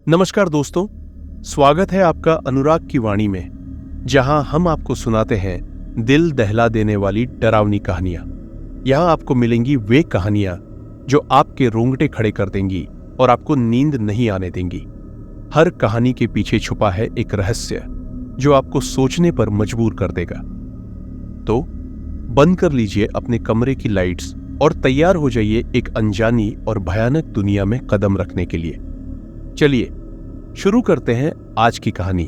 नमस्कार दोस्तों, स्वागत है आपका अनुराग की वाणी में, जहां हम आपको सुनाते हैं दिल दहला देने वाली डरावनी कहानियां। यहां आपको मिलेंगी वे कहानियां जो आपके रोंगटे खड़े कर देंगी और आपको नींद नहीं आने देंगी। हर कहानी के पीछे छुपा है एक रहस्य जो आपको सोचने पर मजबूर कर देगा। तो बंद कर लीजिए अपने कमरे की लाइट्स और तैयार हो जाइए एक अनजानी और भयानक दुनिया में कदम रखने के लिए। चलिए शुरू करते हैं आज की कहानी।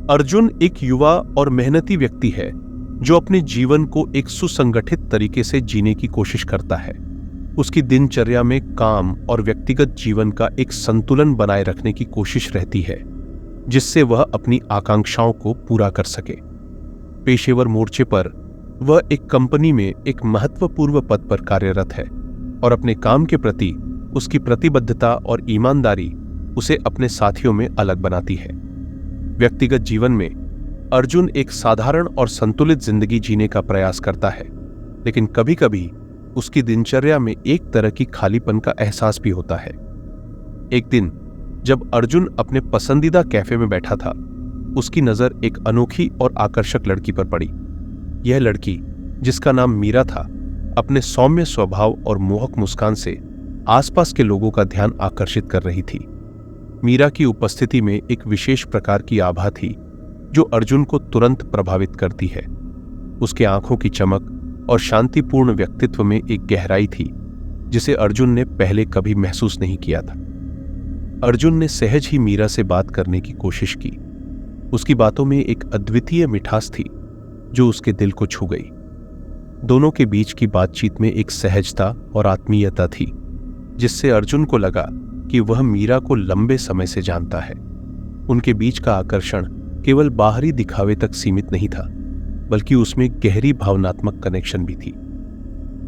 अर्जुन एक युवा और मेहनती व्यक्ति है जो अपने जीवन को एक सुसंगठित तरीके से जीने की कोशिश करता है। उसकी दिनचर्या में काम और व्यक्तिगत जीवन का एक संतुलन बनाए रखने की कोशिश रहती है, जिससे वह अपनी आकांक्षाओं को पूरा कर सके। पेशेवर मोर्चे पर वह एक कंपनी में एक महत्वपूर्ण पद पर कार्यरत है और अपने काम के प्रति उसकी प्रतिबद्धता और ईमानदारी उसे अपने साथियों में अलग बनाती है। व्यक्तिगत जीवन में अर्जुन एक साधारण और संतुलित जिंदगी जीने का प्रयास करता है, लेकिन कभी-कभी उसकी दिनचर्या में एक तरह की खालीपन का एहसास भी होता है। एक दिन जब अर्जुन अपने पसंदीदा कैफे में बैठा था, उसकी नजर एक अनोखी और आकर्षक लड़की पर पड़ी। यह लड़की, जिसका नाम मीरा था, अपने सौम्य स्वभाव और मोहक मुस्कान से आसपास के लोगों का ध्यान आकर्षित कर रही थी। मीरा की उपस्थिति में एक विशेष प्रकार की आभा थी जो अर्जुन को तुरंत प्रभावित करती है। उसके आंखों की चमक और शांतिपूर्ण व्यक्तित्व में एक गहराई थी जिसे अर्जुन ने पहले कभी महसूस नहीं किया था। अर्जुन ने सहज ही मीरा से बात करने की कोशिश की। उसकी बातों में एक अद्वितीय मिठास थी जो उसके दिल को छू गई। दोनों के बीच की बातचीत में एक सहजता और आत्मीयता थी जिससे अर्जुन को लगा कि वह मीरा को लंबे समय से जानता है। उनके बीच का आकर्षण केवल बाहरी दिखावे तक सीमित नहीं था, बल्कि उसमें गहरी भावनात्मक कनेक्शन भी थी।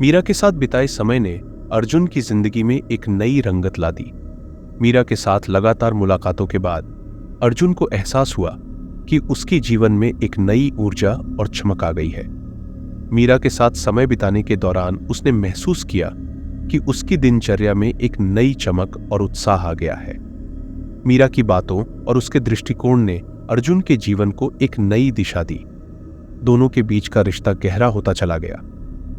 मीरा के साथ बिताए समय ने अर्जुन की जिंदगी में एक नई रंगत ला दी। मीरा के साथ लगातार मुलाकातों के बाद अर्जुन को एहसास हुआ कि उसके जीवन में एक नई ऊर्जा और चमक आ गई है। मीरा के साथ समय बिताने के दौरान उसने महसूस किया कि उसकी दिनचर्या में एक नई चमक और उत्साह आ गया है। मीरा की बातों और उसके दृष्टिकोण ने अर्जुन के जीवन को एक नई दिशा दी। दोनों के बीच का रिश्ता गहरा होता चला गया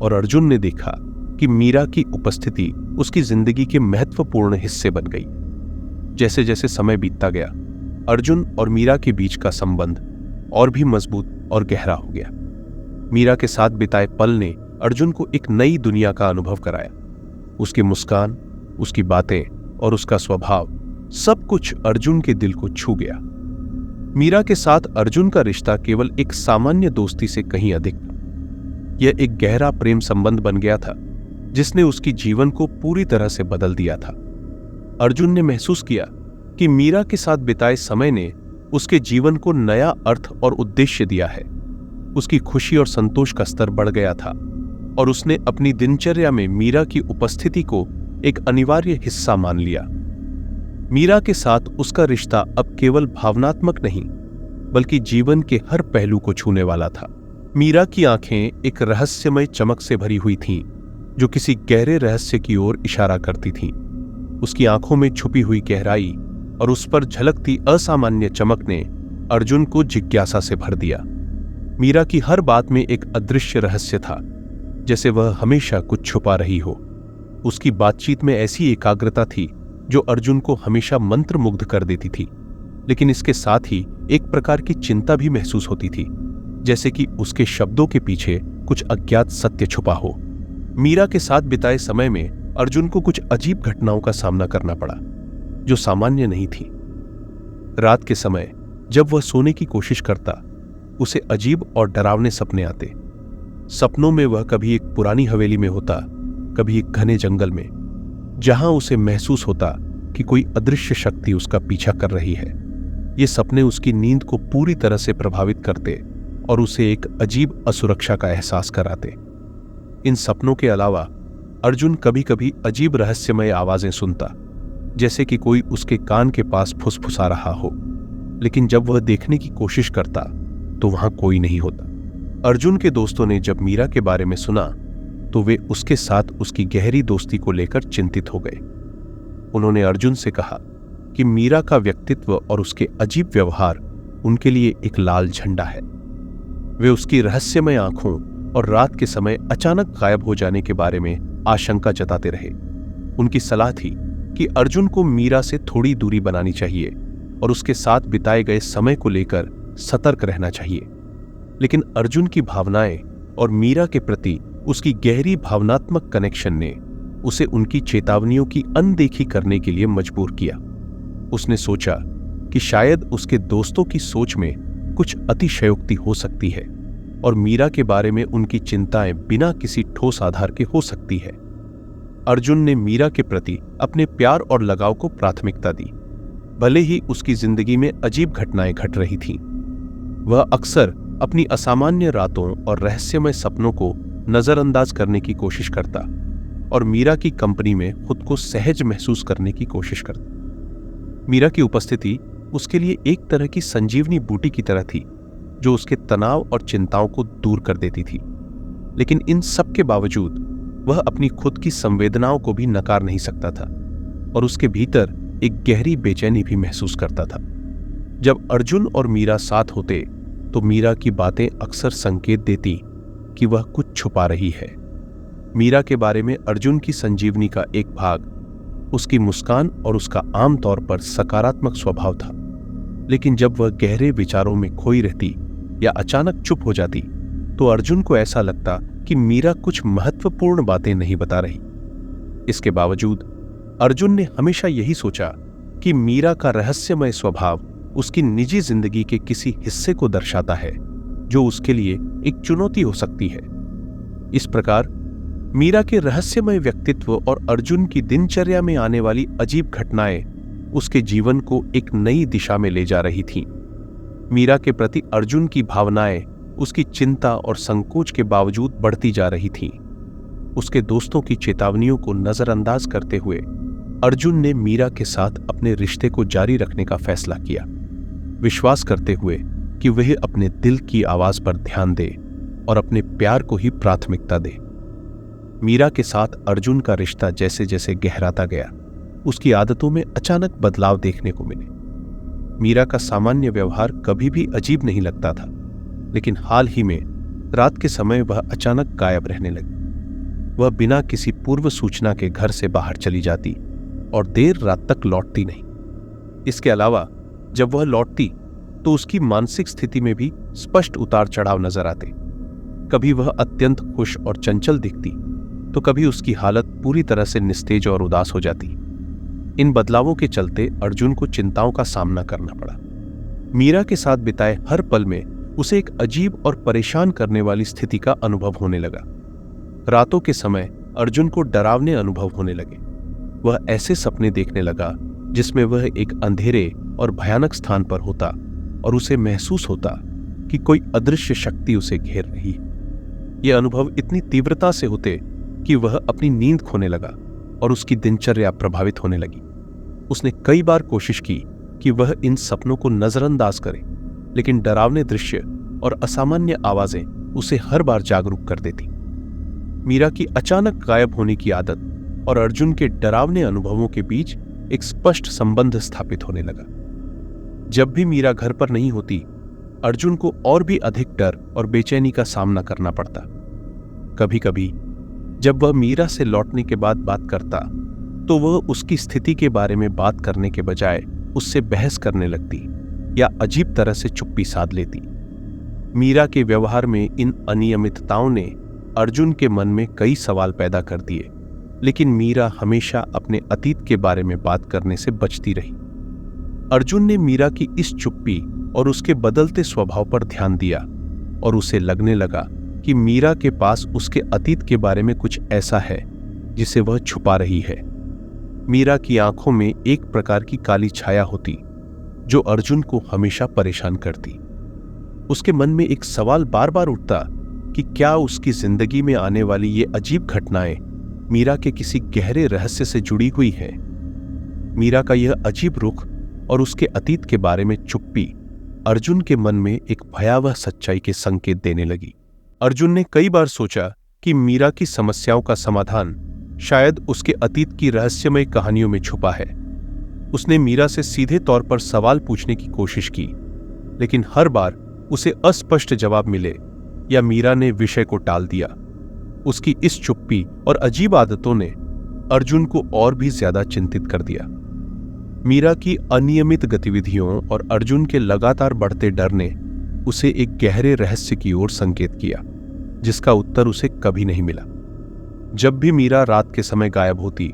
और अर्जुन ने देखा कि मीरा की उपस्थिति उसकी जिंदगी के महत्वपूर्ण हिस्से बन गई। जैसे जैसे समय बीतता गया, अर्जुन और मीरा के बीच का संबंध और भी मजबूत और गहरा हो गया। मीरा के साथ बिताए पल ने अर्जुन को एक नई दुनिया का अनुभव कराया। उसकी मुस्कान, उसकी बातें और उसका स्वभाव, सब कुछ अर्जुन के दिल को छू गया। मीरा के साथ अर्जुन का रिश्ता केवल एक सामान्य दोस्ती से कहीं अधिक था। यह एक गहरा प्रेम संबंध बन गया था जिसने उसकी जीवन को पूरी तरह से बदल दिया था। अर्जुन ने महसूस किया कि मीरा के साथ बिताए समय ने उसके जीवन को नया अर्थ और उद्देश्य दिया है। उसकी खुशी और संतोष का स्तर बढ़ गया था और उसने अपनी दिनचर्या में मीरा की उपस्थिति को एक अनिवार्य हिस्सा मान लिया। मीरा के साथ उसका रिश्ता अब केवल भावनात्मक नहीं, बल्कि जीवन के हर पहलू को छूने वाला था। मीरा की आंखें एक रहस्यमय चमक से भरी हुई थीं, जो किसी गहरे रहस्य की ओर इशारा करती थीं। उसकी आंखों में छुपी हुई गहराई और उस पर झलकती असामान्य चमक ने अर्जुन को जिज्ञासा से भर दिया। मीरा की हर बात में एक अदृश्य रहस्य था, जैसे वह हमेशा कुछ छुपा रही हो। उसकी बातचीत में ऐसी एकाग्रता थी जो अर्जुन को हमेशा मंत्रमुग्ध कर देती थी, लेकिन इसके साथ ही एक प्रकार की चिंता भी महसूस होती थी, जैसे कि उसके शब्दों के पीछे कुछ अज्ञात सत्य छुपा हो। मीरा के साथ बिताए समय में अर्जुन को कुछ अजीब घटनाओं का सामना करना पड़ा जो सामान्य नहीं थी। रात के समय जब वह सोने की कोशिश करता, उसे अजीब और डरावने सपने आते। सपनों में वह कभी एक पुरानी हवेली में होता, कभी एक घने जंगल में, जहां उसे महसूस होता कि कोई अदृश्य शक्ति उसका पीछा कर रही है। ये सपने उसकी नींद को पूरी तरह से प्रभावित करते और उसे एक अजीब असुरक्षा का एहसास कराते। इन सपनों के अलावा अर्जुन कभी कभी अजीब रहस्यमय आवाजें सुनता, जैसे कि कोई उसके कान के पास फुसफुसा रहा हो, लेकिन जब वह देखने की कोशिश करता तो वहां कोई नहीं होता। अर्जुन के दोस्तों ने जब मीरा के बारे में सुना तो वे उसके साथ उसकी गहरी दोस्ती को लेकर चिंतित हो गए। उन्होंने अर्जुन से कहा कि मीरा का व्यक्तित्व और उसके अजीब व्यवहार उनके लिए एक लाल झंडा है। वे उसकी रहस्यमय आंखों और रात के समय अचानक गायब हो जाने के बारे में आशंका जताते रहे। उनकी सलाह थी कि अर्जुन को मीरा से थोड़ी दूरी बनानी चाहिए और उसके साथ बिताए गए समय को लेकर सतर्क रहना चाहिए। लेकिन अर्जुन की भावनाएं और मीरा के प्रति उसकी गहरी भावनात्मक कनेक्शन ने उसे उनकी चेतावनियों की अनदेखी करने के लिए मजबूर किया। उसने सोचा कि शायद उसके दोस्तों की सोच में कुछ अतिशयोक्ति हो सकती है और मीरा के बारे में उनकी चिंताएं बिना किसी ठोस आधार के हो सकती है। अर्जुन ने मीरा के प्रति अपने प्यार और लगाव को प्राथमिकता दी, भले ही उसकी जिंदगी में अजीब घटनाएं घट रही थीं। वह अक्सर अपनी असामान्य रातों और रहस्यमय सपनों को नजरअंदाज करने की कोशिश करता और मीरा की कंपनी में खुद को सहज महसूस करने की कोशिश करता। मीरा की उपस्थिति उसके लिए एक तरह की संजीवनी बूटी की तरह थी, जो उसके तनाव और चिंताओं को दूर कर देती थी। लेकिन इन सब के बावजूद वह अपनी खुद की संवेदनाओं को भी नकार नहीं सकता था और उसके भीतर एक गहरी बेचैनी भी महसूस करता था। जब अर्जुन और मीरा साथ होते तो मीरा की बातें अक्सर संकेत देती कि वह कुछ छुपा रही है। मीरा के बारे में अर्जुन की संजीवनी का एक भाग उसकी मुस्कान और उसका आमतौर पर सकारात्मक स्वभाव था। लेकिन जब वह गहरे विचारों में खोई रहती या अचानक चुप हो जाती तो अर्जुन को ऐसा लगता कि मीरा कुछ महत्वपूर्ण बातें नहीं बता रही। इसके बावजूद अर्जुन ने हमेशा यही सोचा कि मीरा का रहस्यमय स्वभाव उसकी निजी जिंदगी के किसी हिस्से को दर्शाता है, जो उसके लिए एक चुनौती हो सकती है। इस प्रकार मीरा के रहस्यमय व्यक्तित्व और अर्जुन की दिनचर्या में आने वाली अजीब घटनाएं उसके जीवन को एक नई दिशा में ले जा रही थीं। मीरा के प्रति अर्जुन की भावनाएं उसकी चिंता और संकोच के बावजूद बढ़ती जा रही थीं। उसके दोस्तों की चेतावनियों को नजरअंदाज करते हुए अर्जुन ने मीरा के साथ अपने रिश्ते को जारी रखने का फैसला किया, विश्वास करते हुए कि वह अपने दिल की आवाज पर ध्यान दे और अपने प्यार को ही प्राथमिकता दे। मीरा के साथ अर्जुन का रिश्ता जैसे जैसे गहराता गया, उसकी आदतों में अचानक बदलाव देखने को मिले। मीरा का सामान्य व्यवहार कभी भी अजीब नहीं लगता था, लेकिन हाल ही में रात के समय वह अचानक गायब रहने लगी। वह बिना किसी पूर्व सूचना के घर से बाहर चली जाती और देर रात तक लौटती नहीं। इसके अलावा जब वह लौटती तो उसकी मानसिक स्थिति में भी स्पष्ट उतार चढ़ाव नजर आते। कभी वह अत्यंत खुश और चंचल दिखती तो कभी उसकी हालत पूरी तरह से निस्तेज और उदास हो जाती। इन बदलावों के चलते अर्जुन को चिंताओं का सामना करना पड़ा। मीरा के साथ बिताए हर पल में उसे एक अजीब और परेशान करने वाली स्थिति का अनुभव होने लगा। रातों के समय अर्जुन को डरावने अनुभव होने लगे। वह ऐसे सपने देखने लगा जिसमें वह एक अंधेरे और भयानक स्थान पर होता और उसे महसूस होता कि कोई अदृश्य शक्ति उसे घेर रही है। ये अनुभव इतनी तीव्रता से होते कि वह अपनी नींद खोने लगा और उसकी दिनचर्या प्रभावित होने लगी। उसने कई बार कोशिश की कि वह इन सपनों को नजरअंदाज करे, लेकिन डरावने दृश्य और असामान्य आवाजें उसे हर बार जागरूक कर देती। मीरा की अचानक गायब होने की आदत और अर्जुन के डरावने अनुभवों के बीच एक स्पष्ट संबंध स्थापित होने लगा। जब भी मीरा घर पर नहीं होती, अर्जुन को और भी अधिक डर और बेचैनी का सामना करना पड़ता। कभी कभी जब वह मीरा से लौटने के बाद बात करता तो वह उसकी स्थिति के बारे में बात करने के बजाय उससे बहस करने लगती या अजीब तरह से चुप्पी साध लेती। मीरा के व्यवहार में इन अनियमितताओं ने अर्जुन के मन में कई सवाल पैदा कर दिए, लेकिन मीरा हमेशा अपने अतीत के बारे में बात करने से बचती रही। अर्जुन ने मीरा की इस चुप्पी और उसके बदलते स्वभाव पर ध्यान दिया और उसे लगने लगा कि मीरा के पास उसके अतीत के बारे में कुछ ऐसा है जिसे वह छुपा रही है। मीरा की आंखों में एक प्रकार की काली छाया होती जो अर्जुन को हमेशा परेशान करती। उसके मन में एक सवाल बार बार उठता कि क्या उसकी जिंदगी में आने वाली ये अजीब घटनाएं मीरा के किसी गहरे रहस्य से जुड़ी हुई हैं। मीरा का यह अजीब रुख और उसके अतीत के बारे में चुप्पी अर्जुन के मन में एक भयावह सच्चाई के संकेत देने लगी। अर्जुन ने कई बार सोचा कि मीरा की समस्याओं का समाधान शायद उसके अतीत की रहस्यमय कहानियों में छुपा है। उसने मीरा से सीधे तौर पर सवाल पूछने की कोशिश की, लेकिन हर बार उसे अस्पष्ट जवाब मिले या मीरा ने विषय को टाल दिया। उसकी इस चुप्पी और अजीब आदतों ने अर्जुन को और भी ज्यादा चिंतित कर दिया। मीरा की अनियमित गतिविधियों और अर्जुन के लगातार बढ़ते डर ने उसे एक गहरे रहस्य की ओर संकेत किया, जिसका उत्तर उसे कभी नहीं मिला। जब भी मीरा रात के समय गायब होती,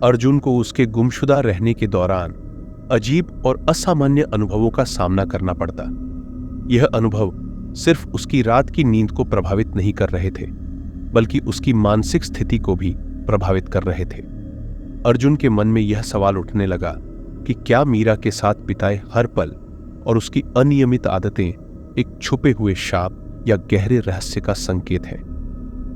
अर्जुन को उसके गुमशुदा रहने के दौरान अजीब और असामान्य अनुभवों का सामना करना पड़ता। यह अनुभव सिर्फ उसकी रात की नींद को प्रभावित नहीं कर रहे थे, बल्कि उसकी मानसिक स्थिति को भी प्रभावित कर रहे थे। अर्जुन के मन में यह सवाल उठने लगा कि क्या मीरा के साथ बिताए हर पल और उसकी अनियमित आदतें एक छुपे हुए शाप या गहरे रहस्य का संकेत है।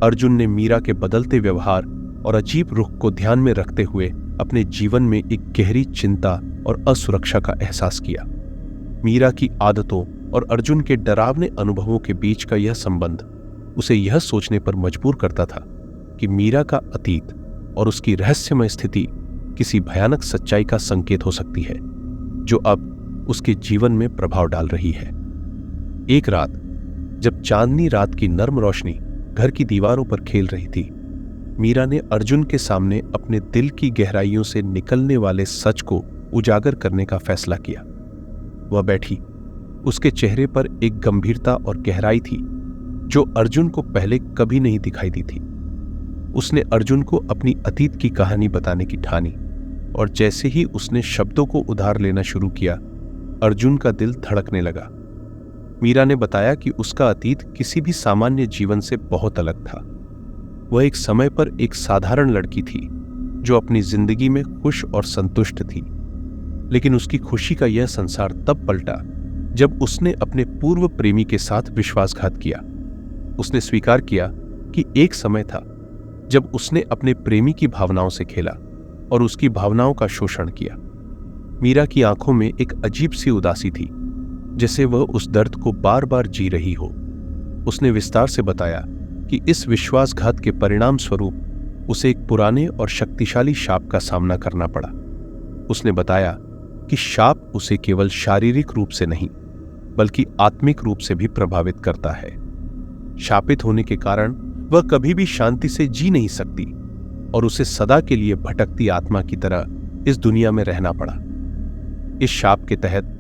अर्जुन ने मीरा के बदलते व्यवहार और अजीब रुख को ध्यान में रखते हुए अपने जीवन में एक गहरी चिंता और असुरक्षा का एहसास किया। मीरा की आदतों और अर्जुन के डरावने अनुभवों के बीच का यह संबंध उसे यह सोचने पर मजबूर करता था कि मीरा का अतीत और उसकी रहस्यमय स्थिति किसी भयानक सच्चाई का संकेत हो सकती है, जो अब उसके जीवन में प्रभाव डाल रही है। एक रात, जब चांदनी रात की नर्म रोशनी घर की दीवारों पर खेल रही थी, मीरा ने अर्जुन के सामने अपने दिल की गहराइयों से निकलने वाले सच को उजागर करने का फैसला किया। वह बैठी, उसके चेहरे पर एक गंभीरता और गहराई थी जो अर्जुन को पहले कभी नहीं दिखाई दी थी। उसने अर्जुन को अपनी अतीत की कहानी बताने की ठानी, और जैसे ही उसने शब्दों को उधार लेना शुरू किया, अर्जुन का दिल धड़कने लगा। मीरा ने बताया कि उसका अतीत किसी भी सामान्य जीवन से बहुत अलग था। वह एक समय पर एक साधारण लड़की थी जो अपनी जिंदगी में खुश और संतुष्ट थी, लेकिन उसकी खुशी का यह संसार तब पलटा जब उसने अपने पूर्व प्रेमी के साथ विश्वासघात किया। उसने स्वीकार किया कि एक समय था जब उसने अपने प्रेमी की भावनाओं से खेला और उसकी भावनाओं का शोषण किया। मीरा की आंखों में एक अजीब सी उदासी थी, जैसे वह उस दर्द को बार बार जी रही हो। उसने विस्तार से बताया कि इस विश्वासघात के परिणाम स्वरूप उसे एक पुराने और शक्तिशाली शाप का सामना करना पड़ा। उसने बताया कि शाप उसे केवल शारीरिक रूप से नहीं, बल्कि आत्मिक रूप से भी प्रभावित करता है। शापित होने के कारण वह कभी भी शांति से जी नहीं सकती और उसे सदा के लिए भटकती आत्मा की तरह इस दुनिया में रहना पड़ा। इस शाप के तहत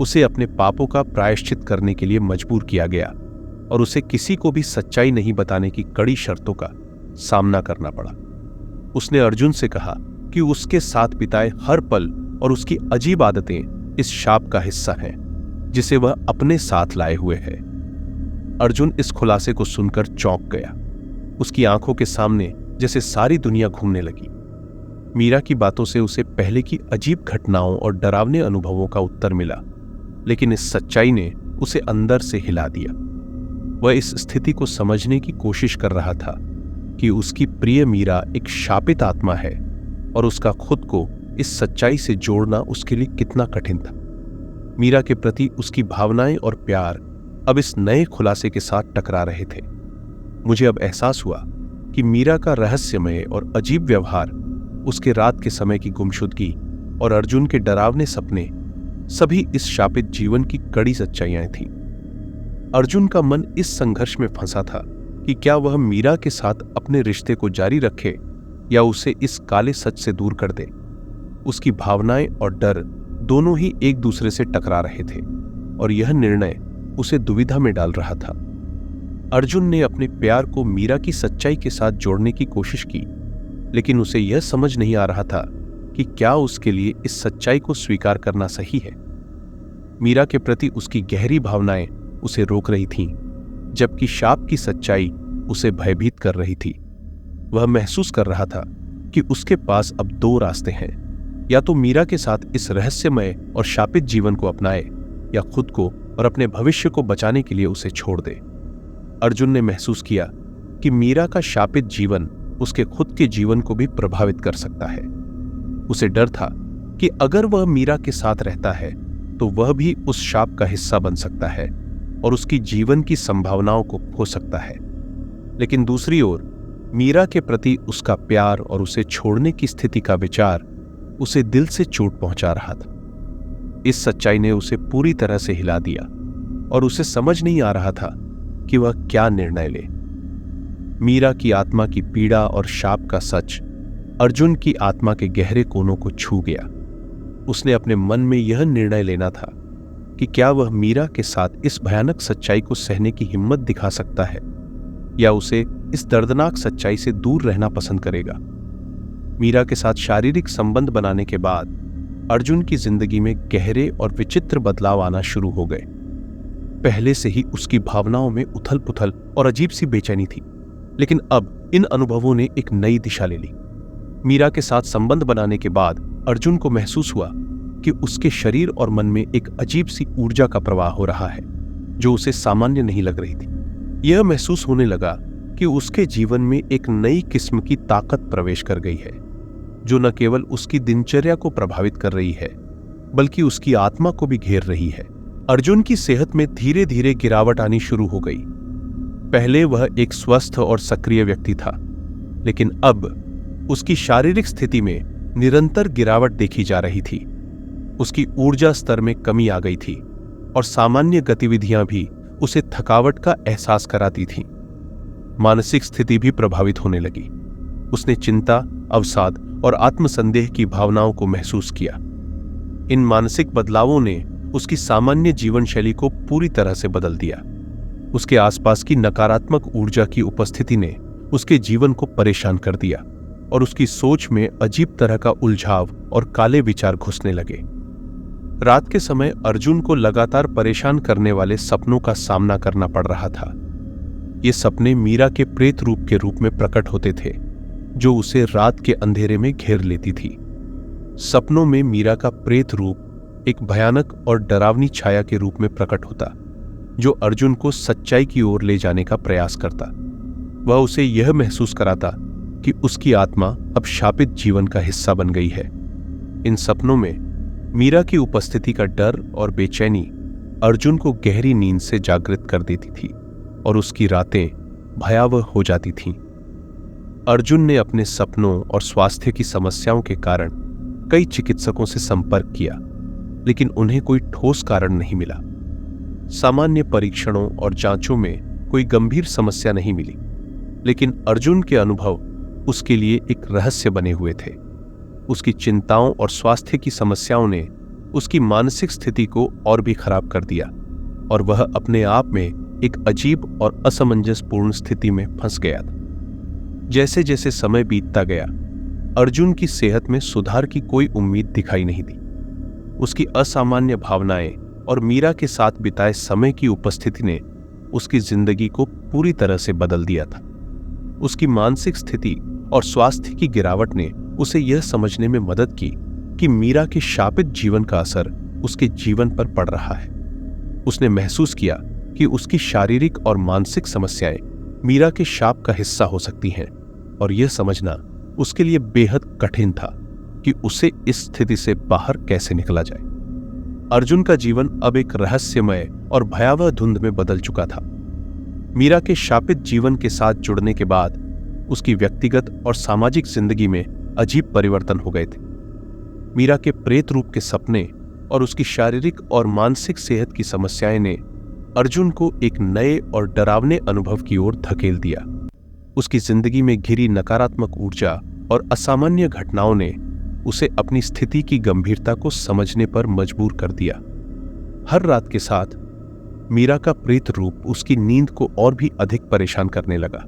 उसे अपने पापों का प्रायश्चित करने के लिए मजबूर किया गया और उसे किसी को भी सच्चाई नहीं बताने की कड़ी शर्तों का सामना करना पड़ा। उसने अर्जुन से कहा कि उसके साथ बिताए हर पल और उसकी अजीब आदतें इस शाप का हिस्सा हैं, जिसे वह अपने साथ लाए हुए है। अर्जुन इस खुलासे को सुनकर चौंक गया। उसकी आंखों के सामने जैसे सारी दुनिया घूमने लगी। मीरा की बातों से उसे पहले की अजीब घटनाओं और डरावने अनुभवों का उत्तर मिला, लेकिन इस सच्चाई ने उसे अंदर से हिला दिया। वह इस स्थिति को समझने की कोशिश कर रहा था कि उसकी प्रिय मीरा एक शापित आत्मा है और उसका खुद को इस सच्चाई से जोड़ना उसके लिए कितना कठिन था। मीरा के प्रति उसकी भावनाएं और प्यार अब इस नए खुलासे के साथ टकरा रहे थे। मुझे अब एहसास हुआ कि मीरा का रहस्यमय और अजीब व्यवहार, उसके रात के समय की गुमशुदगी और अर्जुन के डरावने सपने सभी इस शापित जीवन की कड़ी सच्चाइयां थीं। अर्जुन का मन इस संघर्ष में फंसा था कि क्या वह मीरा के साथ अपने रिश्ते को जारी रखे या उसे इस काले सच से दूर कर दे। उसकी भावनाएं और डर दोनों ही एक दूसरे से टकरा रहे थे और यह निर्णय उसे दुविधा में डाल रहा था। अर्जुन ने अपने प्यार को मीरा की सच्चाई के साथ जोड़ने की कोशिश की, लेकिन उसे यह समझ नहीं आ रहा था कि क्या उसके लिए इस सच्चाई को स्वीकार करना सही है। मीरा के प्रति उसकी गहरी भावनाएं उसे रोक रही थीं, जबकि शाप की सच्चाई उसे भयभीत कर रही थी। वह महसूस कर रहा था कि उसके पास अब दो रास्ते हैं, या तो मीरा के साथ इस रहस्यमय और शापित जीवन को अपनाए या खुद को और अपने भविष्य को बचाने के लिए उसे छोड़ दे। अर्जुन ने महसूस किया कि मीरा का शापित जीवन उसके खुद के जीवन को भी प्रभावित कर सकता है। उसे डर था कि अगर वह मीरा के साथ रहता है तो वह भी उस शाप का हिस्सा बन सकता है और उसकी जीवन की संभावनाओं को खो सकता है। लेकिन दूसरी ओर मीरा के प्रति उसका प्यार और उसे छोड़ने की स्थिति का विचार उसे दिल से चोट पहुंचा रहा था। इस सच्चाई ने उसे पूरी तरह से हिला दिया और उसे समझ नहीं आ रहा था कि वह क्या निर्णय ले। मीरा की आत्मा की पीड़ा और शाप का सच अर्जुन की आत्मा के गहरे कोनों को छू गया। उसने अपने मन में यह निर्णय लेना था कि क्या वह मीरा के साथ इस भयानक सच्चाई को सहने की हिम्मत दिखा सकता है या उसे इस दर्दनाक सच्चाई से दूर रहना पसंद करेगा। मीरा के साथ शारीरिक संबंध बनाने के बाद अर्जुन की जिंदगी में गहरे और विचित्र बदलाव आना शुरू हो गए। पहले से ही उसकी भावनाओं में उथल पुथल और अजीब सी बेचैनी थी, लेकिन अब इन अनुभवों ने एक नई दिशा ले ली। मीरा के साथ संबंध बनाने के बाद अर्जुन को महसूस हुआ कि उसके शरीर और मन में एक अजीब सी ऊर्जा का प्रवाह हो रहा है जो उसे सामान्य नहीं लग रही थी। यह महसूस होने लगा कि उसके जीवन में एक नई किस्म की ताकत प्रवेश कर गई है जो न केवल उसकी दिनचर्या को प्रभावित कर रही है बल्कि उसकी आत्मा को भी घेर रही है। अर्जुन की सेहत में धीरे धीरे गिरावट आनी शुरू हो गई। पहले वह एक स्वस्थ और सक्रिय व्यक्ति था, लेकिन अब उसकी शारीरिक स्थिति में निरंतर गिरावट देखी जा रही थी। उसकी ऊर्जा स्तर में कमी आ गई थी और सामान्य गतिविधियां भी उसे थकावट का एहसास कराती थीं। मानसिक स्थिति भी प्रभावित होने लगी। उसने चिंता, अवसाद और आत्मसंदेह की भावनाओं को महसूस किया। इन मानसिक बदलावों ने उसकी सामान्य जीवन शैली को पूरी तरह से बदल दिया। उसके आसपास की नकारात्मक ऊर्जा की उपस्थिति ने उसके जीवन को परेशान कर दिया और उसकी सोच में अजीब तरह का उलझाव और काले विचार घुसने लगे। रात के समय अर्जुन को लगातार परेशान करने वाले सपनों का सामना करना पड़ रहा था। ये सपने मीरा के प्रेत रूप के रूप में प्रकट होते थे जो उसे रात के अंधेरे में घेर लेती थी। सपनों में मीरा का प्रेत रूप एक भयानक और डरावनी छाया के रूप में प्रकट होता जो अर्जुन को सच्चाई की ओर ले जाने का प्रयास करता। वह उसे यह महसूस कराता कि उसकी आत्मा अब शापित जीवन का हिस्सा बन गई है। इन सपनों में मीरा की उपस्थिति का डर और बेचैनी अर्जुन को गहरी नींद से जागृत कर देती थी और उसकी रातें भयावह हो जाती थीं। अर्जुन ने अपने सपनों और स्वास्थ्य की समस्याओं के कारण कई चिकित्सकों से संपर्क किया, लेकिन उन्हें कोई ठोस कारण नहीं मिला। सामान्य परीक्षणों और जांचों में कोई गंभीर समस्या नहीं मिली, लेकिन अर्जुन के अनुभव उसके लिए एक रहस्य बने हुए थे। उसकी चिंताओं और स्वास्थ्य की समस्याओं ने उसकी मानसिक स्थिति को और भी खराब कर दिया और वह अपने आप में एक अजीब और असमंजसपूर्ण स्थिति में फंस गया था। जैसे जैसे समय बीतता गया, अर्जुन की सेहत में सुधार की कोई उम्मीद दिखाई नहीं दी। उसकी असामान्य भावनाएं और मीरा के साथ बिताए समय की उपस्थिति ने उसकी जिंदगी को पूरी तरह से बदल दिया था। उसकी मानसिक स्थिति और स्वास्थ्य की गिरावट ने उसे यह समझने में मदद की कि मीरा के शापित जीवन का असर उसके जीवन पर पड़ रहा है। उसने महसूस किया कि उसकी शारीरिक और मानसिक समस्याएं मीरा के शाप का हिस्सा हो सकती हैं और यह समझना उसके लिए बेहद कठिन था कि उसे इस स्थिति से बाहर कैसे निकला जाए। अर्जुन का जीवन अब एक रहस्यमय और भयावह धुंध में बदल चुका था। मीरा के शापित जीवन के साथ जुड़ने के बाद उसकी व्यक्तिगत और सामाजिक जिंदगी में अजीब परिवर्तन हो गए थे। मीरा के प्रेत रूप के सपने और उसकी शारीरिक और मानसिक सेहत की समस्याएं ने अर्जुन को एक नए और डरावने अनुभव की ओर धकेल दिया। उसकी जिंदगी में घिरी नकारात्मक ऊर्जा और असामान्य घटनाओं ने उसे अपनी स्थिति की गंभीरता को समझने पर मजबूर कर दिया। हर रात के साथ मीरा का प्रेत रूप उसकी नींद को और भी अधिक परेशान करने लगा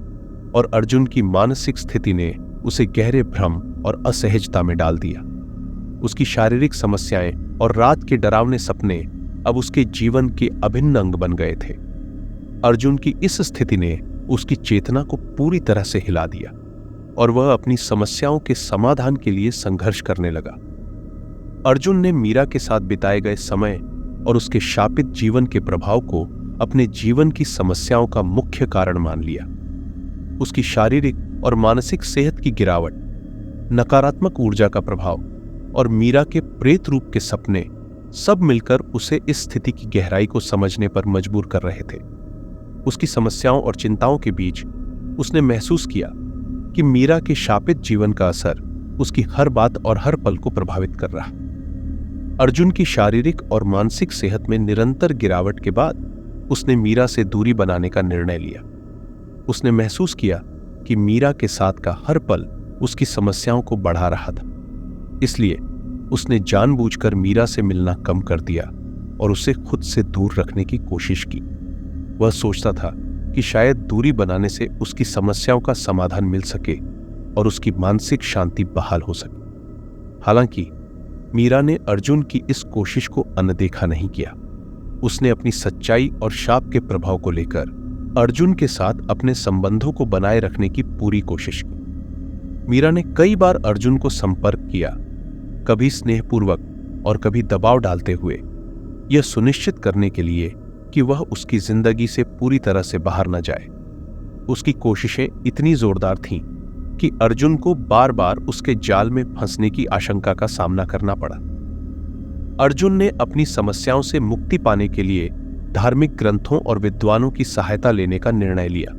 और अर्जुन की मानसिक स्थिति ने उसे गहरे भ्रम और असहजता में डाल दिया। उसकी शारीरिक समस्याएं और रात के डरावने सपने अब उसके जीवन के अभिन्न अंग बन गए थे। अर्जुन की इस स्थिति ने उसकी चेतना को पूरी तरह से हिला दिया और वह अपनी समस्याओं के समाधान के लिए संघर्ष करने लगा। अर्जुन ने मीरा के साथ बिताए गए समय और उसके शापित जीवन के प्रभाव को अपने जीवन की समस्याओं का मुख्य कारण मान लिया। उसकी शारीरिक और मानसिक सेहत की गिरावट, नकारात्मक ऊर्जा का प्रभाव और मीरा के प्रेत रूप के सपने सब मिलकर उसे इस स्थिति की गहराई को समझने पर मजबूर कर रहे थे। उसकी समस्याओं और चिंताओं के बीच उसने महसूस किया कि मीरा के शापित जीवन का असर उसकी हर बात और हर पल को प्रभावित कर रहा। अर्जुन की शारीरिक और मानसिक सेहत में निरंतर गिरावट के बाद उसने मीरा से दूरी बनाने का निर्णय लिया। उसने महसूस किया कि मीरा के साथ का हर पल उसकी समस्याओं को बढ़ा रहा था। इसलिए उसने जानबूझकर मीरा से मिलना कम कर दिया और उसे खुद से दूर रखने की कोशिश की। वह सोचता था कि शायद दूरी बनाने से उसकी समस्याओं का समाधान मिल सके और उसकी मानसिक शांति बहाल हो सके। हालांकि मीरा ने अर्जुन की इस कोशिश को अनदेखा नहीं किया। उसने अपनी सच्चाई और शाप के प्रभाव को लेकर अर्जुन के साथ अपने संबंधों को बनाए रखने की पूरी कोशिश की। मीरा ने कई बार अर्जुन को संपर्क किया, कभी स्नेहपूर्वक और कभी दबाव डालते हुए, यह सुनिश्चित करने के लिए कि वह उसकी जिंदगी से पूरी तरह से बाहर न जाए। उसकी कोशिशें इतनी जोरदार थीं कि अर्जुन को बार बार उसके जाल में फंसने की आशंका का सामना करना पड़ा। अर्जुन ने अपनी समस्याओं से मुक्ति पाने के लिए धार्मिक ग्रंथों और विद्वानों की सहायता लेने का निर्णय लिया।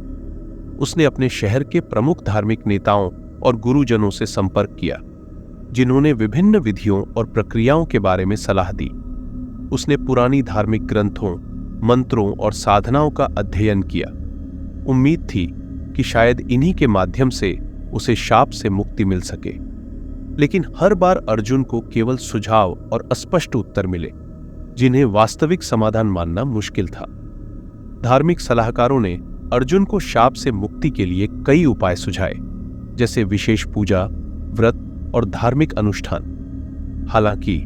उसने अपने शहर के प्रमुख धार्मिक नेताओं और गुरुजनों से संपर्क किया, जिन्होंने विभिन्न विधियों और प्रक्रियाओं के बारे में सलाह दी। उसने पुरानी धार्मिक ग्रंथों, मंत्रों और साधनाओं का अध्ययन किया। उम्मीद थी कि शायद इन्हीं के माध्यम से उसे शाप से मुक्ति मिल सके, लेकिन हर बार अर्जुन को केवल सुझाव और अस्पष्ट उत्तर मिले, जिन्हें वास्तविक समाधान मानना मुश्किल था। धार्मिक सलाहकारों ने अर्जुन को शाप से मुक्ति के लिए कई उपाय सुझाए, जैसे विशेष पूजा, व्रत और धार्मिक अनुष्ठान। हालांकि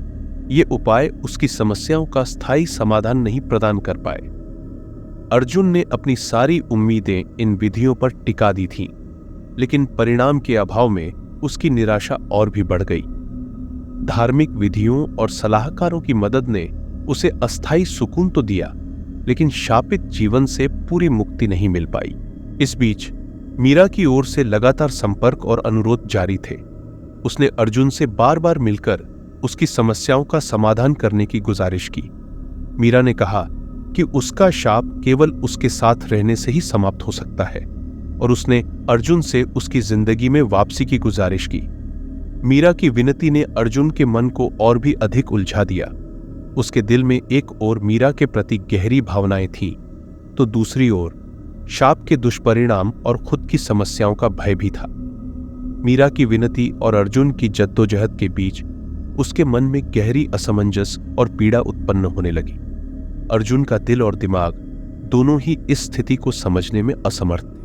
ये उपाय उसकी समस्याओं का स्थायी समाधान नहीं प्रदान कर पाए। अर्जुन ने अपनी सारी उम्मीदें इन विधियों पर टिका दी थीं, लेकिन परिणाम के अभाव में उसकी निराशा और भी बढ़ गई। धार्मिक विधियों और सलाहकारों की मदद ने उसे अस्थायी सुकून तो दिया, लेकिन शापित जीवन से पूरी मुक्ति नहीं मिल पाई। इस बीच मीरा की ओर से लगातार संपर्क और अनुरोध जारी थे। उसने अर्जुन से बार बार मिलकर उसकी समस्याओं का समाधान करने की गुजारिश की। मीरा ने कहा कि उसका शाप केवल उसके साथ रहने से ही समाप्त हो सकता है, और उसने अर्जुन से उसकी जिंदगी में वापसी की गुजारिश की। मीरा की विनती ने अर्जुन के मन को और भी अधिक उलझा दिया। उसके दिल में एक ओर मीरा के प्रति गहरी भावनाएं थीं, तो दूसरी ओर शाप के दुष्परिणाम और खुद की समस्याओं का भय भी था। मीरा की विनती और अर्जुन की जद्दोजहद के बीच उसके मन में गहरी असमंजस और पीड़ा उत्पन्न होने लगी। अर्जुन का दिल और दिमाग दोनों ही इस स्थिति को समझने में असमर्थ थे।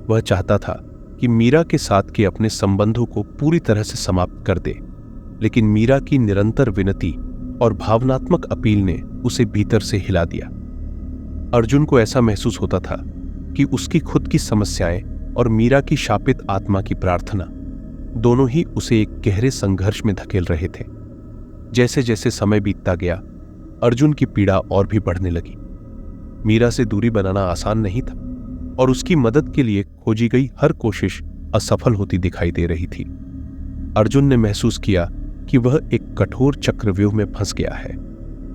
वह चाहता था कि मीरा के साथ के अपने संबंधों को पूरी तरह से समाप्त कर दे, लेकिन मीरा की निरंतर विनती और भावनात्मक अपील ने उसे भीतर से हिला दिया। अर्जुन को ऐसा महसूस होता था कि उसकी खुद की समस्याएं और मीरा की शापित आत्मा की प्रार्थना दोनों ही उसे एक गहरे संघर्ष में धकेल रहे थे। जैसे जैसे समय बीतता गया, अर्जुन की पीड़ा और भी बढ़ने लगी। मीरा से दूरी बनाना आसान नहीं था, और उसकी मदद के लिए खोजी गई हर कोशिश असफल होती दिखाई दे रही थी। अर्जुन ने महसूस किया कि वह एक कठोर चक्रव्यूह में फंस गया है,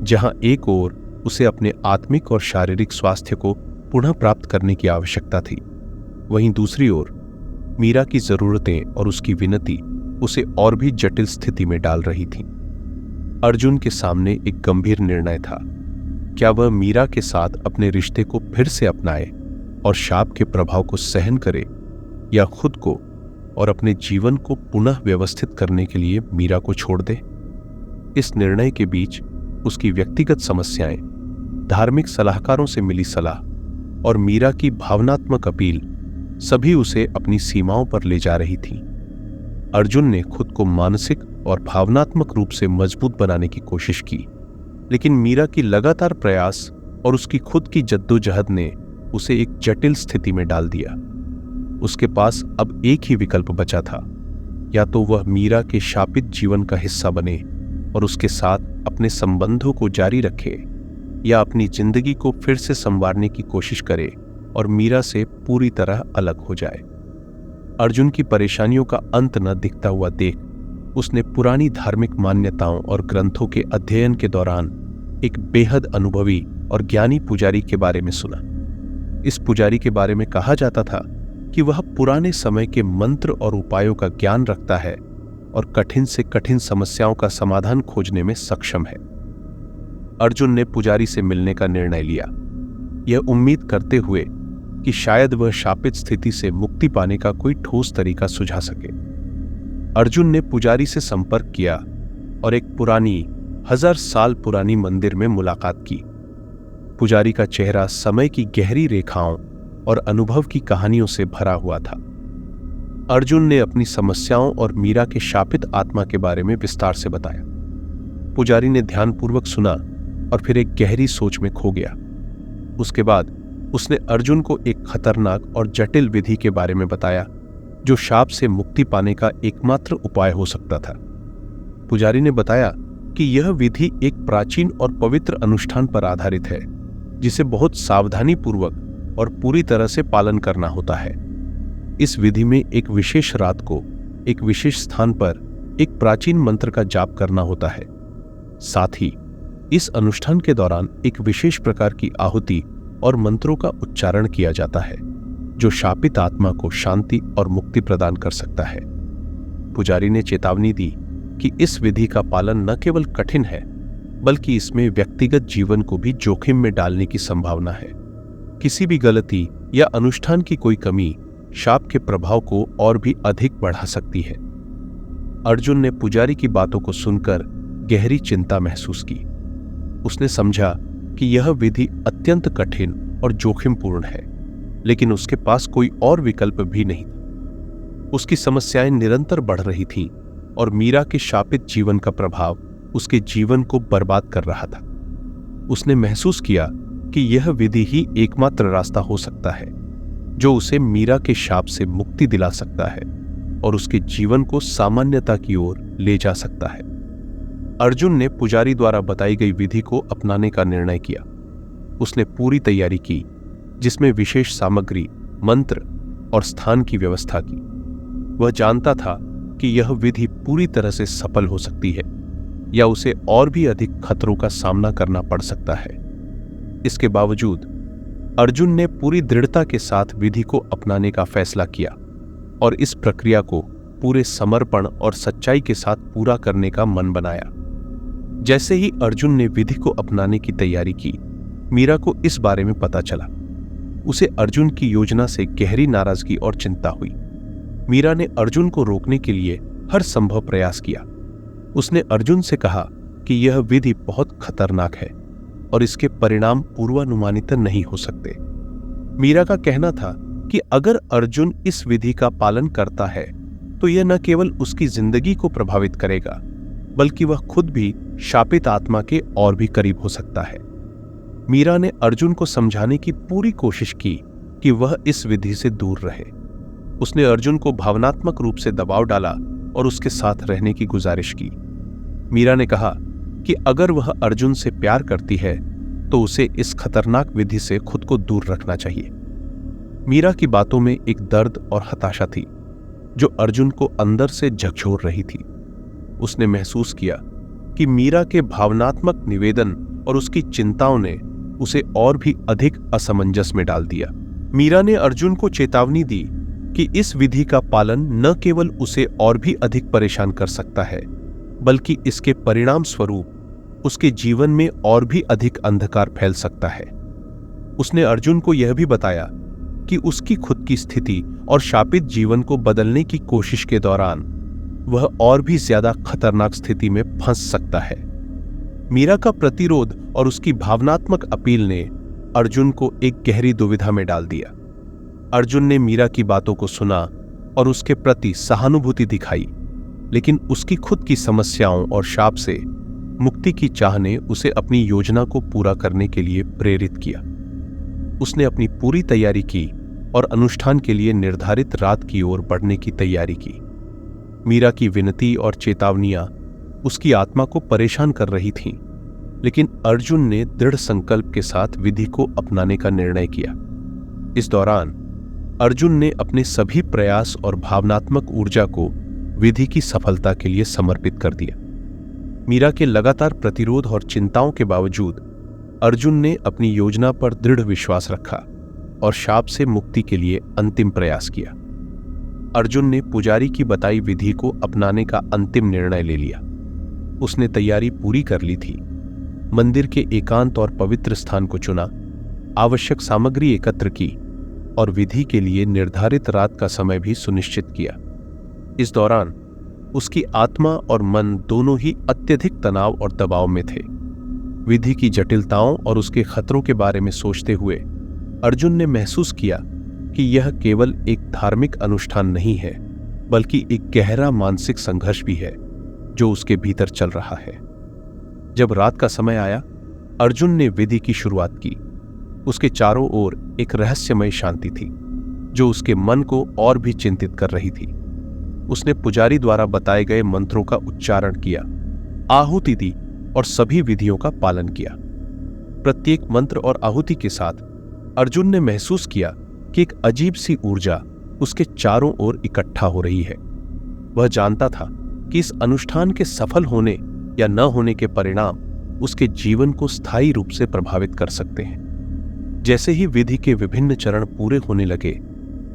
जहां एक ओर उसे अपने आत्मिक और शारीरिक स्वास्थ्य को पुनः प्राप्त करने की आवश्यकता थी, वहीं दूसरी ओर मीरा की जरूरतें और उसकी विनती उसे और भी जटिल स्थिति में डाल रही थीं। अर्जुन के सामने एक गंभीर निर्णय था। क्या वह मीरा के साथ अपने रिश्ते को फिर से अपनाए और शाप के प्रभाव को सहन करे, या खुद को और अपने जीवन को पुनः व्यवस्थित करने के लिए मीरा को छोड़ दे? इस निर्णय के बीच उसकी व्यक्तिगत समस्याएं, धार्मिक सलाहकारों से मिली सलाह और मीरा की भावनात्मक अपील सभी उसे अपनी सीमाओं पर ले जा रही थी। अर्जुन ने खुद को मानसिक और भावनात्मक रूप से मजबूत बनाने की कोशिश की, लेकिन मीरा की लगातार प्रयास और उसकी खुद की जद्दोजहद ने उसे एक जटिल स्थिति में डाल दिया। उसके पास अब एक ही विकल्प बचा था, या तो वह मीरा के शापित जीवन का हिस्सा बने और उसके साथ अपने संबंधों को जारी रखे, या अपनी जिंदगी को फिर से संवारने की कोशिश करे और मीरा से पूरी तरह अलग हो जाए। अर्जुन की परेशानियों का अंत न दिखता हुआ देख उसने पुरानी धार्मिक मान्यताओं और ग्रंथों के अध्ययन के दौरान एक बेहद अनुभवी और ज्ञानी पुजारी के बारे में सुना। इस पुजारी के बारे में कहा जाता था कि वह पुराने समय के मंत्र और उपायों का ज्ञान रखता है और कठिन से कठिन समस्याओं का समाधान खोजने में सक्षम है। अर्जुन ने पुजारी से मिलने का निर्णय लिया, यह उम्मीद करते हुए कि शायद वह शापित स्थिति से मुक्ति पाने का कोई ठोस तरीका सुझा सके। अर्जुन ने पुजारी से संपर्क किया और एक पुरानी 1000 साल पुरानी मंदिर में मुलाकात की। पुजारी का चेहरा समय की गहरी रेखाओं और अनुभव की कहानियों से भरा हुआ था। अर्जुन ने अपनी समस्याओं और मीरा के शापित आत्मा के बारे में विस्तार से बताया। पुजारी ने ध्यानपूर्वक सुना और फिर एक गहरी सोच में खो गया। उसके बाद उसने अर्जुन को एक खतरनाक और जटिल विधि के बारे में बताया जो शाप से मुक्ति पाने का एकमात्र उपाय हो सकता था। पुजारी ने बताया कि यह विधि एक प्राचीन और पवित्र अनुष्ठान पर आधारित है जिसे बहुत सावधानी पूर्वक और पूरी तरह से पालन करना होता है। इस विधि में एक विशेष रात को एक विशेष स्थान पर एक प्राचीन मंत्र का जाप करना होता है। साथ ही इस अनुष्ठान के दौरान एक विशेष प्रकार की आहुति और मंत्रों का उच्चारण किया जाता है जो शापित आत्मा को शांति और मुक्ति प्रदान कर सकता है। पुजारी ने चेतावनी दी कि इस विधि का पालन न केवल कठिन है बल्कि इसमें व्यक्तिगत जीवन को भी जोखिम में डालने की संभावना है। किसी भी गलती या अनुष्ठान की कोई कमी शाप के प्रभाव को और भी अधिक बढ़ा सकती है। अर्जुन ने पुजारी की बातों को सुनकर गहरी चिंता महसूस की। उसने समझा कि यह विधि अत्यंत कठिन और जोखिमपूर्ण है, लेकिन उसके पास कोई और विकल्प भी नहीं था। उसकी समस्याएं निरंतर बढ़ रही थीं और मीरा के शापित जीवन का प्रभाव उसके जीवन को बर्बाद कर रहा था। उसने महसूस किया कि यह विधि ही एकमात्र रास्ता हो सकता है जो उसे मीरा के शाप से मुक्ति दिला सकता है और उसके जीवन को सामान्यता की ओर ले जा सकता है। अर्जुन ने पुजारी द्वारा बताई गई विधि को अपनाने का निर्णय किया। उसने पूरी तैयारी की जिसमें विशेष सामग्री, मंत्र और स्थान की व्यवस्था की। वह जानता था कि यह विधि पूरी तरह से सफल हो सकती है या उसे और भी अधिक खतरों का सामना करना पड़ सकता है। इसके बावजूद अर्जुन ने पूरी दृढ़ता के साथ विधि को अपनाने का फैसला किया और इस प्रक्रिया को पूरे समर्पण और सच्चाई के साथ पूरा करने का मन बनाया। जैसे ही अर्जुन ने विधि को अपनाने की तैयारी की, मीरा को इस बारे में पता चला। उसे अर्जुन की योजना से गहरी नाराजगी और चिंता हुई। मीरा ने अर्जुन को रोकने के लिए हर संभव प्रयास किया। उसने अर्जुन से कहा कि यह विधि बहुत खतरनाक है और इसके परिणाम पूर्वानुमानित नहीं हो सकते। मीरा का कहना था कि अगर अर्जुन इस विधि का पालन करता है तो यह न केवल उसकी जिंदगी को प्रभावित करेगा बल्कि वह खुद भी शापित आत्मा के और भी करीब हो सकता है। मीरा ने अर्जुन को समझाने की पूरी कोशिश की कि वह इस विधि से दूर रहे। उसने अर्जुन को भावनात्मक रूप से दबाव डाला और उसके साथ रहने की गुजारिश की। मीरा ने कहा कि अगर वह अर्जुन से प्यार करती है तो उसे इस खतरनाक विधि से खुद को दूर रखना चाहिए। मीरा की बातों में एक दर्द और हताशा थी जो अर्जुन को अंदर से झकझोर रही थी। उसने महसूस किया कि मीरा के भावनात्मक निवेदन और उसकी चिंताओं ने उसे और भी अधिक असमंजस में डाल दिया। मीरा ने अर्जुन को चेतावनी दी कि इस विधि का पालन न केवल उसे और भी अधिक परेशान कर सकता है बल्कि इसके परिणाम स्वरूप उसके जीवन में और भी अधिक अंधकार फैल सकता है। उसने अर्जुन को यह भी बताया कि उसकी खुद की स्थिति और शापित जीवन को बदलने की कोशिश के दौरान वह और भी ज्यादा खतरनाक स्थिति में फंस सकता है। मीरा का प्रतिरोध और उसकी भावनात्मक अपील ने अर्जुन को एक गहरी दुविधा में डाल दिया। अर्जुन ने मीरा की बातों को सुना और उसके प्रति सहानुभूति दिखाई, लेकिन उसकी खुद की समस्याओं और शाप से मुक्ति की चाह ने उसे अपनी योजना को पूरा करने के लिए प्रेरित किया। उसने अपनी पूरी तैयारी की और अनुष्ठान के लिए निर्धारित रात की ओर बढ़ने की तैयारी की। मीरा की विनती और चेतावनियां उसकी आत्मा को परेशान कर रही थीं, लेकिन अर्जुन ने दृढ़ संकल्प के साथ विधि को अपनाने का निर्णय किया। इस दौरान अर्जुन ने अपने सभी प्रयास और भावनात्मक ऊर्जा को विधि की सफलता के लिए समर्पित कर दिया। मीरा के लगातार प्रतिरोध और चिंताओं के बावजूद अर्जुन ने अपनी योजना पर दृढ़ विश्वास रखा। और शाप से मुक्ति के लिए अंतिम प्रयास किया। अर्जुन ने पुजारी की बताई विधि को अपनाने का अंतिम निर्णय ले लिया। उसने तैयारी पूरी कर ली थी, मंदिर के एकांत और पवित्र स्थान को चुना, आवश्यक सामग्री एकत्र की और विधि के लिए निर्धारित रात का समय भी सुनिश्चित किया। इस दौरान उसकी आत्मा और मन दोनों ही अत्यधिक तनाव और दबाव में थे। विधि की जटिलताओं और उसके खतरों के बारे में सोचते हुए अर्जुन ने महसूस किया कि यह केवल एक धार्मिक अनुष्ठान नहीं है, बल्कि एक गहरा मानसिक संघर्ष भी है जो उसके भीतर चल रहा है। जब रात का समय आया, अर्जुन ने विधि की शुरुआत की। उसके चारों ओर एक रहस्यमय शांति थी जो उसके मन को और भी चिंतित कर रही थी। उसने पुजारी द्वारा बताए गए मंत्रों का उच्चारण किया, आहुति दी और सभी विधियों का पालन किया। प्रत्येक मंत्र और आहुति के साथ अर्जुन ने महसूस किया कि एक अजीब सी ऊर्जा उसके चारों ओर इकट्ठा हो रही है। वह जानता था कि इस अनुष्ठान के सफल होने या न होने के परिणाम उसके जीवन को स्थायी रूप से प्रभावित कर सकते हैं। जैसे ही विधि के विभिन्न चरण पूरे होने लगे,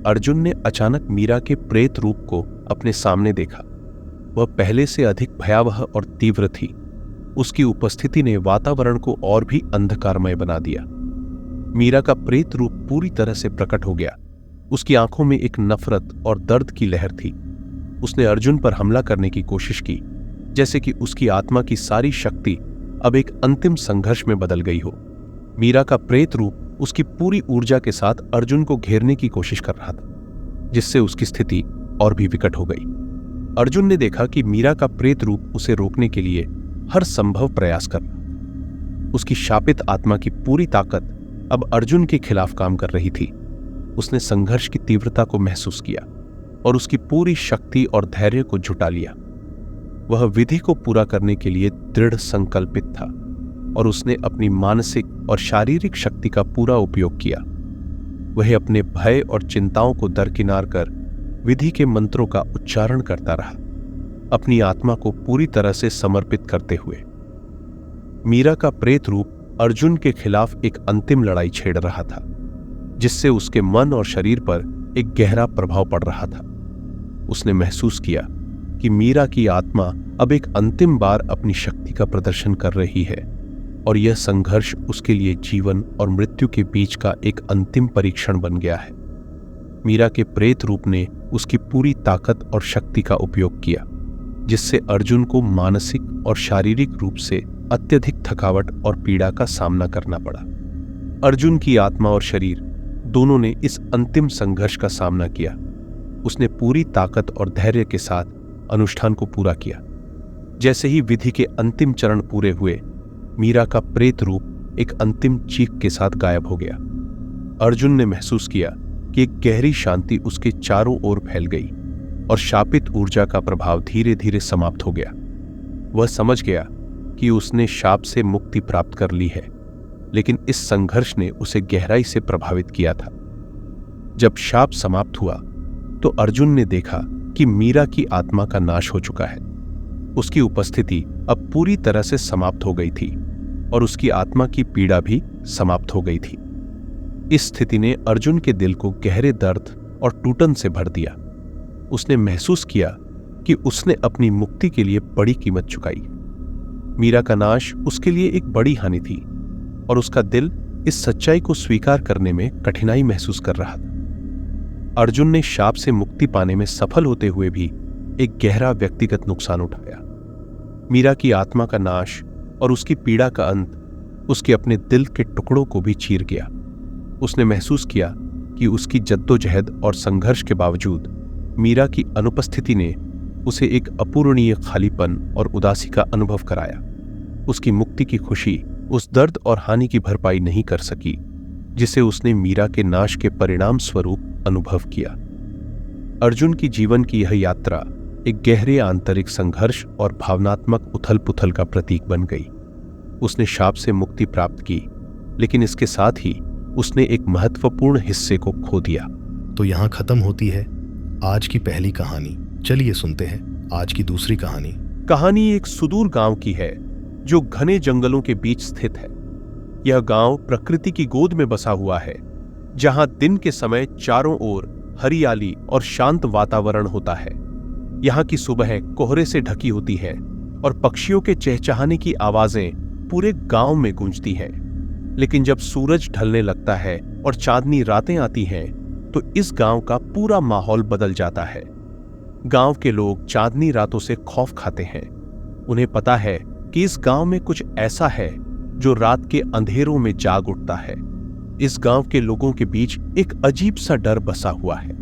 अर्जुन ने अचानक मीरा के प्रेत रूप को अपने सामने देखा। वह पहले से अधिक भयावह और तीव्र थी। उसकी उपस्थिति ने वातावरण को और भी अंधकारमय बना दिया। मीरा का प्रेत रूप पूरी तरह से प्रकट हो गया। उसकी आंखों में एक नफरत और दर्द की लहर थी। उसने अर्जुन पर हमला करने की कोशिश की, जैसे कि उसकी आत्मा की सारी शक्ति अब एक अंतिम संघर्ष में बदल गई हो। मीरा का प्रेत रूप उसकी पूरी ऊर्जा के साथ अर्जुन को घेरने की कोशिश कर रहा था, जिससे उसकी स्थिति और भी विकट हो गई। अर्जुन ने देखा कि मीरा का प्रेत रूप उसे रोकने के लिए हर संभव प्रयास कर रहा। उसकी शापित आत्मा की पूरी ताकत अब अर्जुन के खिलाफ काम कर रही थी। उसने संघर्ष की तीव्रता को महसूस किया और उसकी पूरी शक्ति और धैर्य को जुटा लिया। वह विधि को पूरा करने के लिए दृढ़ संकल्पित था और उसने अपनी मानसिक और शारीरिक शक्ति का पूरा उपयोग किया। वह अपने भय और चिंताओं को दरकिनार कर विधि के मंत्रों का उच्चारण करता रहा, अपनी आत्मा को पूरी तरह से समर्पित करते हुए। मीरा का प्रेत रूप अर्जुन के खिलाफ एक अंतिम लड़ाई छेड़ रहा था, जिससे उसके मन और शरीर पर एक गहरा प्रभाव पड़ रहा था। उसने महसूस किया कि मीरा की आत्मा अब एक अंतिम बार अपनी शक्ति का प्रदर्शन कर रही है और यह संघर्ष उसके लिए जीवन और मृत्यु के बीच का एक अंतिम परीक्षण बन गया है। मीरा के प्रेत रूप ने उसकी पूरी ताकत और शक्ति का उपयोग किया, जिससे अर्जुन को मानसिक और शारीरिक रूप से अत्यधिक थकावट और पीड़ा का सामना करना पड़ा। अर्जुन की आत्मा और शरीर दोनों ने इस अंतिम संघर्ष का सामना किया। उसने पूरी ताकत और धैर्य के साथ अनुष्ठान को पूरा किया। जैसे ही विधि के अंतिम चरण पूरे हुए, मीरा का प्रेत रूप एक अंतिम चीख के साथ गायब हो गया। अर्जुन ने महसूस किया कि एक गहरी शांति उसके चारों ओर फैल गई और शापित ऊर्जा का प्रभाव धीरे धीरे समाप्त हो गया। वह समझ गया कि उसने शाप से मुक्ति प्राप्त कर ली है, लेकिन इस संघर्ष ने उसे गहराई से प्रभावित किया था। जब शाप समाप्त हुआ तो अर्जुन ने देखा कि मीरा की आत्मा का नाश हो चुका है। उसकी उपस्थिति अब पूरी तरह से समाप्त हो गई थी और उसकी आत्मा की पीड़ा भी समाप्त हो गई थी। इस स्थिति ने अर्जुन के दिल को गहरे दर्द और टूटन से भर दिया। उसने महसूस किया कि उसने अपनी मुक्ति के लिए बड़ी कीमत चुकाई। मीरा का नाश उसके लिए एक बड़ी हानि थी और उसका दिल इस सच्चाई को स्वीकार करने में कठिनाई महसूस कर रहा था। अर्जुन ने शाप से मुक्ति पाने में सफल होते हुए भी एक गहरा व्यक्तिगत नुकसान उठाया। मीरा की आत्मा का नाश और उसकी पीड़ा का अंत उसके अपने दिल के टुकड़ों को भी चीर गया। उसने महसूस किया कि उसकी जद्दोजहद और संघर्ष के बावजूद मीरा की अनुपस्थिति ने उसे एक अपूरणीय खालीपन और उदासी का अनुभव कराया। उसकी मुक्ति की खुशी उस दर्द और हानि की भरपाई नहीं कर सकी जिसे उसने मीरा के नाश के परिणाम स्वरूप अनुभव किया। अर्जुन की जीवन की यह यात्रा एक गहरे आंतरिक संघर्ष और भावनात्मक उथल पुथल का प्रतीक बन गई। उसने शाप से मुक्ति प्राप्त की, लेकिन इसके साथ ही उसने एक महत्वपूर्ण हिस्से को खो दिया। तो यहाँ खत्म होती है आज की पहली कहानी। चलिए सुनते हैं आज की दूसरी कहानी। कहानी एक सुदूर गांव की है जो घने जंगलों के बीच स्थित है। यह गांव प्रकृति की गोद में बसा हुआ है जहां दिन के समय चारों ओर हरियाली और शांत वातावरण होता है। यहाँ की सुबह कोहरे से ढकी होती है और पक्षियों के चहचहाने की आवाजें पूरे गांव में गूंजती हैं। लेकिन जब सूरज ढलने लगता है और चांदनी रातें आती हैं, तो इस गांव का पूरा माहौल बदल जाता है। गांव के लोग चांदनी रातों से खौफ खाते हैं। उन्हें पता है कि इस गांव में कुछ ऐसा है जो रात के अंधेरों में जाग उठता है। इस गांव के लोगों के बीच एक अजीब सा डर बसा हुआ है।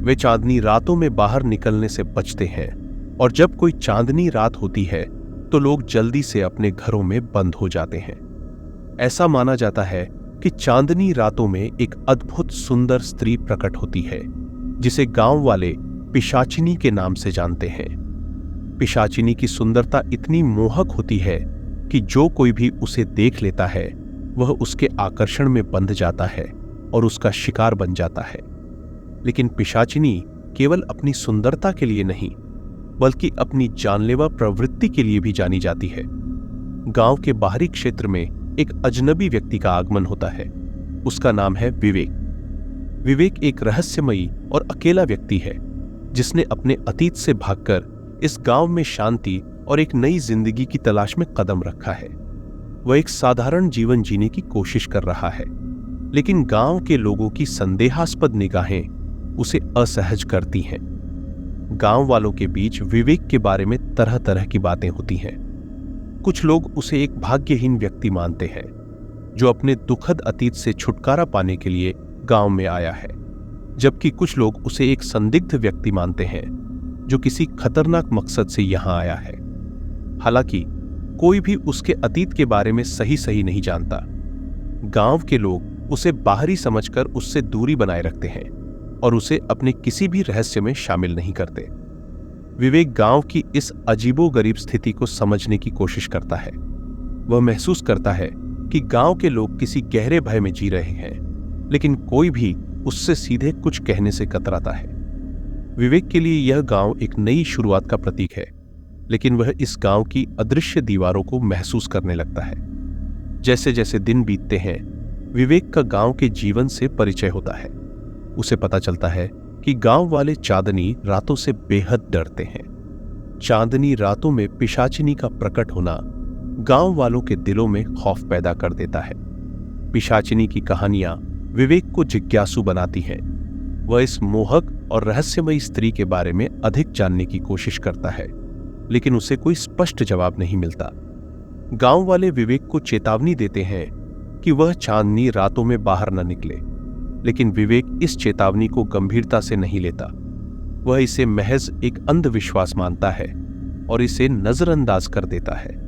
वे चांदनी रातों में बाहर निकलने से बचते हैं और जब कोई चांदनी रात होती है तो लोग जल्दी से अपने घरों में बंद हो जाते हैं। ऐसा माना जाता है कि चांदनी रातों में एक अद्भुत सुंदर स्त्री प्रकट होती है, जिसे गांव वाले पिशाचिनी के नाम से जानते हैं। पिशाचिनी की सुंदरता इतनी मोहक होती है कि जो कोई भी उसे देख लेता है वह उसके आकर्षण में बंध जाता है और उसका शिकार बन जाता है। लेकिन पिशाचिनी केवल अपनी सुंदरता के लिए नहीं, बल्कि अपनी जानलेवा प्रवृत्ति के लिए भी जानी जाती है। गांव के बाहरी क्षेत्र में एक अजनबी व्यक्ति का आगमन होता है। उसका नाम है विवेक। विवेक एक रहस्यमयी और अकेला व्यक्ति है, जिसने अपने अतीत से भागकर इस गांव में शांति और एक नई जिंदगी की तलाश में कदम रखा है। वह एक साधारण जीवन जीने की कोशिश कर रहा है, लेकिन गांव के लोगों की संदेहास्पद निगाहें उसे असहज करती हैं। गांव वालों के बीच विवेक के बारे में तरह तरह की बातें होती हैं। कुछ लोग उसे एक भाग्यहीन व्यक्ति मानते हैं, जो अपने दुखद अतीत से छुटकारा पाने के लिए गांव में आया है, जबकि कुछ लोग उसे एक संदिग्ध व्यक्ति मानते हैं, जो किसी खतरनाक मकसद से यहां आया है। हालांकि कोई भी उसके अतीत के बारे में सही नहीं जानता। गांव के लोग उसे बाहरी समझकर उससे दूरी बनाए रखते हैं और उसे अपने किसी भी रहस्य में शामिल नहीं करते। विवेक गांव की इस अजीबोगरीब स्थिति को समझने की कोशिश करता है। वह महसूस करता है कि गांव के लोग किसी गहरे भय में जी रहे हैं, लेकिन कोई भी उससे सीधे कुछ कहने से कतराता है। विवेक के लिए यह गांव एक नई शुरुआत का प्रतीक है, लेकिन वह इस गांव की अदृश्य दीवारों को महसूस करने लगता है। जैसे जैसे दिन बीतते हैं, विवेक का गांव के जीवन से परिचय होता है। उसे पता चलता है कि गांव वाले चांदनी रातों से बेहद डरते हैं। चांदनी रातों में पिशाचिनी का प्रकट होना गांव वालों के दिलों में खौफ पैदा कर देता है। पिशाचिनी की कहानियां विवेक को जिज्ञासु बनाती हैं। वह इस मोहक और रहस्यमयी स्त्री के बारे में अधिक जानने की कोशिश करता है, लेकिन उसे कोई स्पष्ट जवाब नहीं मिलता। गांव वाले विवेक को चेतावनी देते हैं कि वह चांदनी रातों में बाहर न निकले, लेकिन विवेक इस चेतावनी को गंभीरता से नहीं लेता। वह इसे महज एक अंधविश्वास मानता है और इसे नजरअंदाज कर देता है।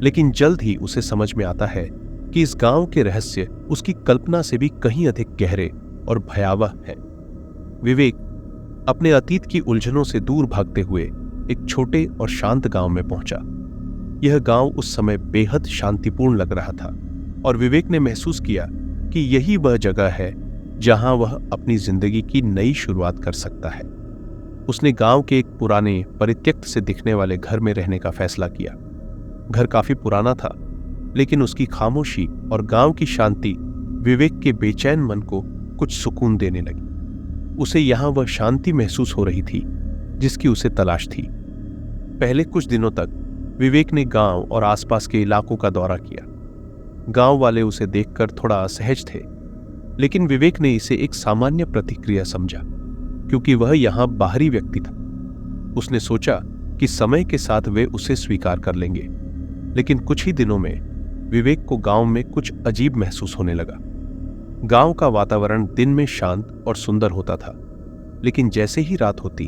लेकिन जल्द ही उसे समझ में आता है कि इस गांव के रहस्य उसकी कल्पना से भी कहीं अधिक गहरे और भयावह हैं। विवेक अपने अतीत की उलझनों से दूर भागते हुए एक छोटे और शांत गांव में पहुंचा। यह गांव उस समय बेहद शांतिपूर्ण लग रहा था और विवेक ने महसूस किया कि यही वह जगह है जहां वह अपनी जिंदगी की नई शुरुआत कर सकता है। उसने गांव के एक पुराने परित्यक्त से दिखने वाले घर में रहने का फैसला किया। घर काफी पुराना था, लेकिन उसकी खामोशी और गांव की शांति विवेक के बेचैन मन को कुछ सुकून देने लगी। उसे यहां वह शांति महसूस हो रही थी जिसकी उसे तलाश थी। पहले कुछ दिनों तक विवेक ने गांव और आसपास के इलाकों का दौरा किया। गांव वाले उसे देखकर थोड़ा असहज थे, लेकिन विवेक ने इसे एक सामान्य प्रतिक्रिया समझा, क्योंकि वह यहां बाहरी व्यक्ति था। उसने सोचा कि समय के साथ वे उसे स्वीकार कर लेंगे। लेकिन कुछ ही दिनों में विवेक को गांव में कुछ अजीब महसूस होने लगा। गांव का वातावरण दिन में शांत और सुंदर होता था, लेकिन जैसे ही रात होती,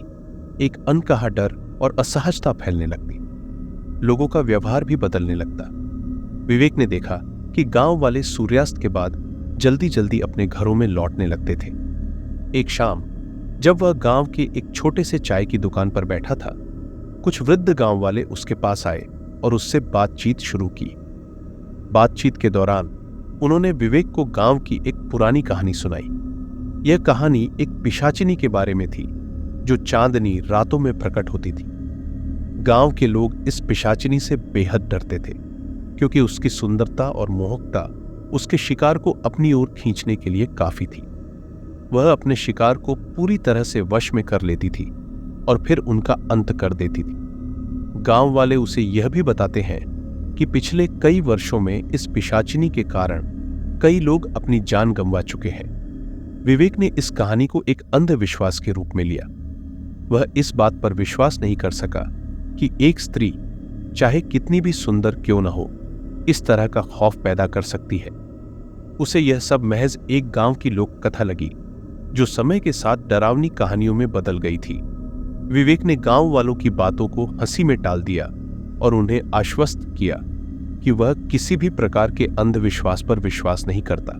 एक अनकहा डर और असहजता फैलने लगती। लोगों का व्यवहार भी बदलने लगता। विवेक ने देखा कि गांव वाले सूर्यास्त के बाद जल्दी जल्दी अपने घरों में लौटने लगते थे। एक शाम जब वह गांव के एक छोटे से चाय की दुकान पर बैठा था, कुछ वृद्ध गांव वाले उसके पास आए और उससे बातचीत शुरू की। बातचीत के दौरान उन्होंने विवेक को गांव की एक पुरानी कहानी सुनाई। यह कहानी एक पिशाचिनी के बारे में थी, जो चांदनी रातों में प्रकट होती थी। गांव के लोग इस पिशाचिनी से बेहद डरते थे, क्योंकि उसकी सुंदरता और मोहकता उसके शिकार को अपनी ओर खींचने के लिए काफी थी। वह अपने शिकार को पूरी तरह से वश में कर लेती थी और फिर उनका अंत कर देती थी। गांव वाले उसे यह भी बताते हैं कि पिछले कई वर्षों में इस पिशाचिनी के कारण कई लोग अपनी जान गंवा चुके हैं। विवेक ने इस कहानी को एक अंधविश्वास के रूप में लिया। वह इस बात पर विश्वास नहीं कर सका कि एक स्त्री चाहे कितनी भी सुंदर क्यों न हो, इस तरह का खौफ पैदा कर सकती है। उसे यह सब महज एक गांव की लोक कथा लगी, जो समय के साथ डरावनी कहानियों में बदल गई थी। विवेक ने गांव वालों की बातों को हंसी में टाल दिया और उन्हें आश्वस्त किया कि वह किसी भी प्रकार के अंधविश्वास पर विश्वास नहीं करता।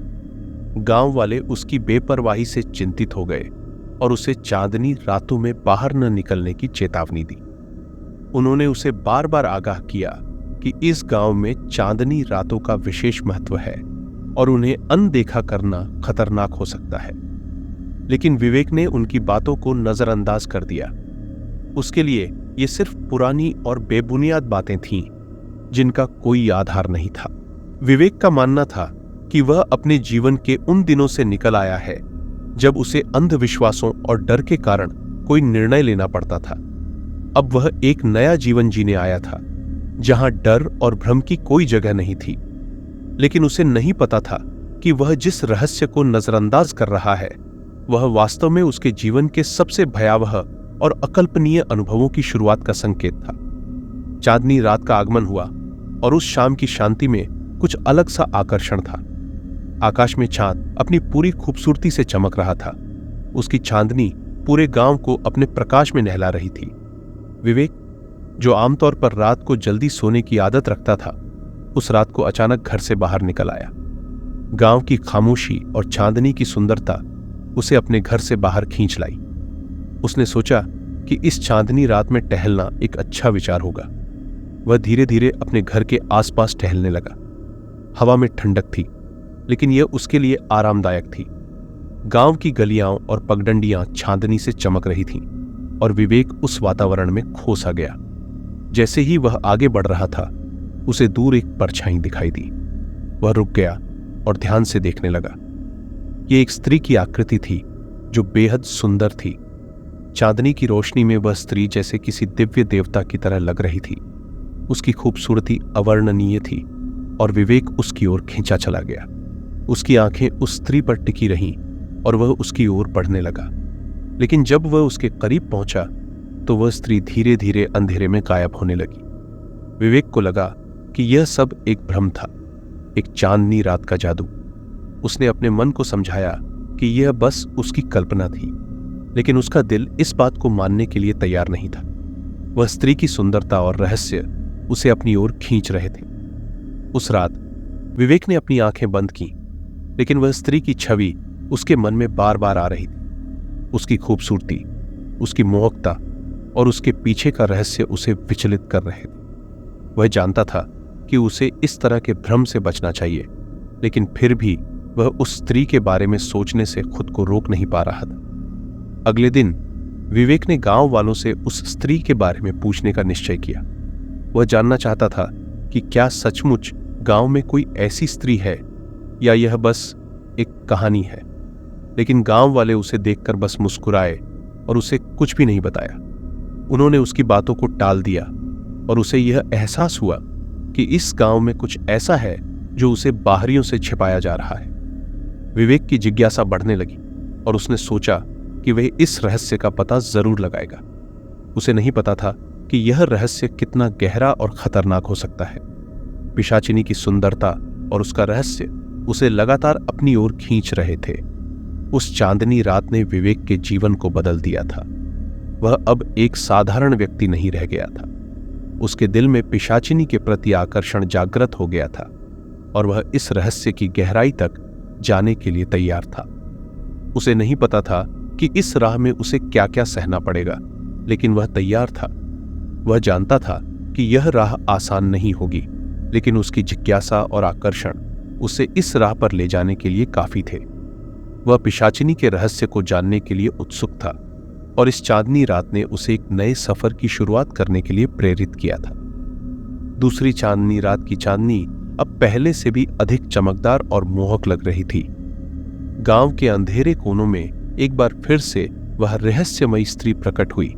गांव वाले उसकी बेपरवाही से चिंतित हो गए और उसे चांदनी रातों में बाहर न निकलने की चेतावनी दी। उन्होंने उसे बार बार आगाह किया कि इस गांव में चांदनी रातों का विशेष महत्व है और उन्हें अनदेखा करना खतरनाक हो सकता है। लेकिन विवेक ने उनकी बातों को नजरअंदाज कर दिया। उसके लिए ये सिर्फ पुरानी और बेबुनियाद बातें थीं, जिनका कोई आधार नहीं था। विवेक का मानना था कि वह अपने जीवन के उन दिनों से निकल आया है जब उसे अंधविश्वासों और डर के कारण कोई निर्णय लेना पड़ता था। अब वह एक नया जीवन जीने आया था, जहां डर और भ्रम की कोई जगह नहीं थी। लेकिन उसे नहीं पता था कि वह जिस रहस्य को नजरअंदाज कर रहा है, वह वास्तव में उसके जीवन के सबसे भयावह और अकल्पनीय अनुभवों की शुरुआत का संकेत था। चांदनी रात का आगमन हुआ और उस शाम की शांति में कुछ अलग सा आकर्षण था। आकाश में चांद अपनी पूरी खूबसूरती से चमक रहा था। उसकी चांदनी पूरे गांव को अपने प्रकाश में नहला रही थी। विवेक, जो आमतौर पर रात को जल्दी सोने की आदत रखता था, उस रात को अचानक घर से बाहर निकल आया। गांव की खामोशी और चांदनी की सुंदरता उसे अपने घर से बाहर खींच लाई। उसने सोचा कि इस चांदनी रात में टहलना एक अच्छा विचार होगा। वह धीरे धीरे अपने घर के आसपास टहलने लगा। हवा में ठंडक थी, लेकिन यह उसके लिए आरामदायक थी। गांव की गलियां और पगडंडियां चांदनी से चमक रही थीं और विवेक उस वातावरण में खो सा गया। जैसे ही वह आगे बढ़ रहा था, उसे दूर एक परछाई दिखाई दी। वह रुक गया और ध्यान से देखने लगा। यह एक स्त्री की आकृति थी जो बेहद सुंदर थी। चांदनी की रोशनी में वह स्त्री जैसे किसी दिव्य देवता की तरह लग रही थी। उसकी खूबसूरती अवर्णनीय थी और विवेक उसकी ओर खींचा चला गया। उसकी आंखें उस स्त्री पर टिकी रहीं और वह उसकी ओर बढ़ने लगा। लेकिन जब वह उसके करीब पहुंचा तो वह स्त्री धीरे धीरे अंधेरे में गायब होने लगी। विवेक को लगा कि यह सब एक भ्रम था, एक चांदनी रात का जादू। उसने अपने मन को समझाया कि यह बस उसकी कल्पना थी, लेकिन उसका दिल इस बात को मानने के लिए तैयार नहीं था। वह स्त्री की सुंदरता और रहस्य उसे अपनी ओर खींच रहे थे। उस रात विवेक ने अपनी आंखें बंद की, लेकिन वह स्त्री की छवि उसके मन में बार बार आ रही थी। उसकी खूबसूरती, उसकी मोहकता और उसके पीछे का रहस्य उसे विचलित कर रहे थे। वह जानता था कि उसे इस तरह के भ्रम से बचना चाहिए, लेकिन फिर भी वह उस स्त्री के बारे में सोचने से खुद को रोक नहीं पा रहा था। अगले दिन विवेक ने गांव वालों से उस स्त्री के बारे में पूछने का निश्चय किया। वह जानना चाहता था कि क्या सचमुच गांव में कोई ऐसी स्त्री है या यह बस एक कहानी है। लेकिन गांव वाले उसे देखकर बस मुस्कुराए और उसे कुछ भी नहीं बताया। उन्होंने उसकी बातों को टाल दिया और उसे यह एहसास हुआ कि इस गांव में कुछ ऐसा है जो उसे बाहरियों से छिपाया जा रहा है। विवेक की जिज्ञासा बढ़ने लगी और उसने सोचा कि वह इस रहस्य का पता जरूर लगाएगा। उसे नहीं पता था कि यह रहस्य कितना गहरा और खतरनाक हो सकता है। पिशाचिनी की सुंदरता और उसका रहस्य उसे लगातार अपनी ओर खींच रहे थे। उस चांदनी रात ने विवेक के जीवन को बदल दिया था। वह अब एक साधारण व्यक्ति नहीं रह गया था। उसके दिल में पिशाचिनी के प्रति आकर्षण जागृत हो गया था और वह इस रहस्य की गहराई तक जाने के लिए तैयार था। उसे नहीं पता था कि इस राह में उसे क्या क्या सहना पड़ेगा, लेकिन वह तैयार था। वह जानता था कि यह राह आसान नहीं होगी, लेकिन उसकी जिज्ञासा और आकर्षण उसे इस राह पर ले जाने के लिए काफी थे। वह पिशाचिनी के रहस्य को जानने के लिए उत्सुक था और इस चांदनी रात ने उसे एक नए सफर की शुरुआत करने के लिए प्रेरित किया था। दूसरी चांदनी रात की चांदनी अब पहले से भी अधिक चमकदार और मोहक लग रही थी। गांव के अंधेरे कोनों में एक बार फिर से वह रहस्यमयी स्त्री प्रकट हुई,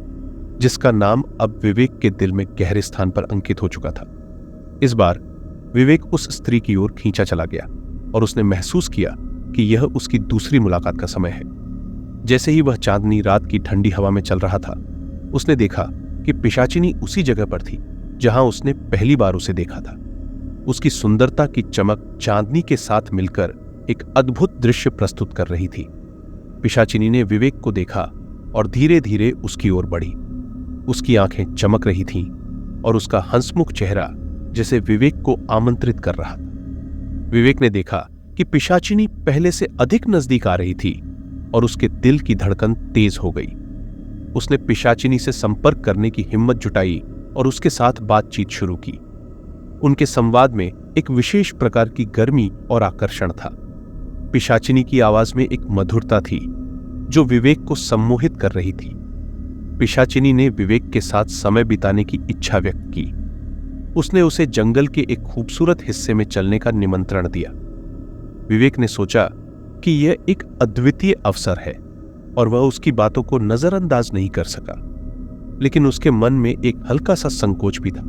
जिसका नाम अब विवेक के दिल में गहरे स्थान पर अंकित हो चुका था। इस बार विवेक उस स्त्री की ओर खींचा चला गया और उसने महसूस किया कि यह उसकी दूसरी मुलाकात का समय है। जैसे ही वह चांदनी रात की ठंडी हवा में चल रहा था, उसने देखा कि पिशाचिनी उसी जगह पर थी जहां उसने पहली बार उसे देखा था। उसकी सुंदरता की चमक चांदनी के साथ मिलकर एक अद्भुत दृश्य प्रस्तुत कर रही थी। पिशाचिनी ने विवेक को देखा और धीरे धीरे उसकी ओर बढ़ी। उसकी आंखें चमक रही थीं और उसका हंसमुख चेहरा जैसे विवेक को आमंत्रित कर रहा था। विवेक ने देखा कि पिशाचिनी पहले से अधिक नजदीक आ रही थी और उसके दिल की धड़कन तेज हो गई। उसने पिशाचिनी से संपर्क करने की हिम्मत जुटाई और उसके साथ बातचीत शुरू की। उनके संवाद में एक विशेष प्रकार की गर्मी और आकर्षण था। पिशाचिनी की आवाज में एक मधुरता थी जो विवेक को सम्मोहित कर रही थी। पिशाचिनी ने विवेक के साथ समय बिताने की इच्छा व्यक्त की। उसने उसे जंगल के एक खूबसूरत हिस्से में चलने का निमंत्रण दिया। विवेक ने सोचा कि यह एक अद्वितीय अवसर है और वह उसकी बातों को नजरअंदाज नहीं कर सका, लेकिन उसके मन में एक हल्का सा संकोच भी था।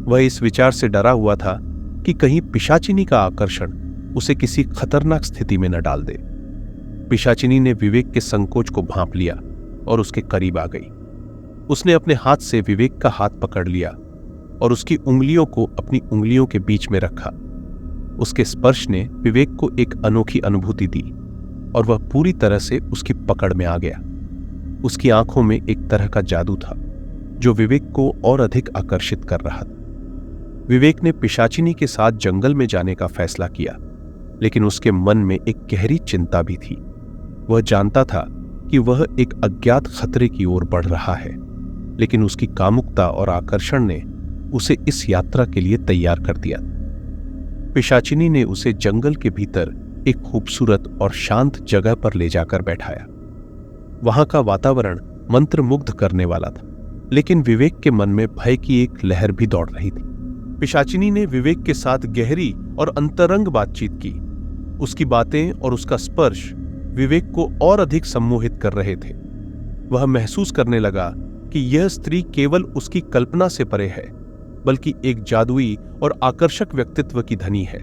वह इस विचार से डरा हुआ था कि कहीं पिशाचिनी का आकर्षण उसे किसी खतरनाक स्थिति में न डाल दे। पिशाचिनी ने विवेक के संकोच को भांप लिया और उसके करीब आ गई। उसने अपने हाथ से विवेक का हाथ पकड़ लिया और उसकी उंगलियों को अपनी उंगलियों के बीच में रखा। उसके स्पर्श ने विवेक को एक अनोखी अनुभूति दी और वह पूरी तरह से उसकी पकड़ में आ गया। उसकी आंखों में एक तरह का जादू था जो विवेक को और अधिक आकर्षित कर रहा था। विवेक ने पिशाचिनी के साथ जंगल में जाने का फैसला किया, लेकिन उसके मन में एक गहरी चिंता भी थी। वह जानता था कि वह एक अज्ञात खतरे की ओर बढ़ रहा है, लेकिन उसकी कामुकता और आकर्षण ने उसे इस यात्रा के लिए तैयार कर दिया। पिशाचिनी ने उसे जंगल के भीतर एक खूबसूरत और शांत जगह पर ले जाकर बैठाया। वहां का वातावरण मंत्रमुग्ध करने वाला था, लेकिन विवेक के मन में भय की एक लहर भी दौड़ रही थी। पिशाचिनी ने विवेक के साथ गहरी और अंतरंग बातचीत की। उसकी बातें और उसका स्पर्श विवेक को और अधिक सम्मोहित कर रहे थे। वह महसूस करने लगा कि यह स्त्री केवल उसकी कल्पना से परे है, बल्कि एक जादुई और आकर्षक व्यक्तित्व की धनी है।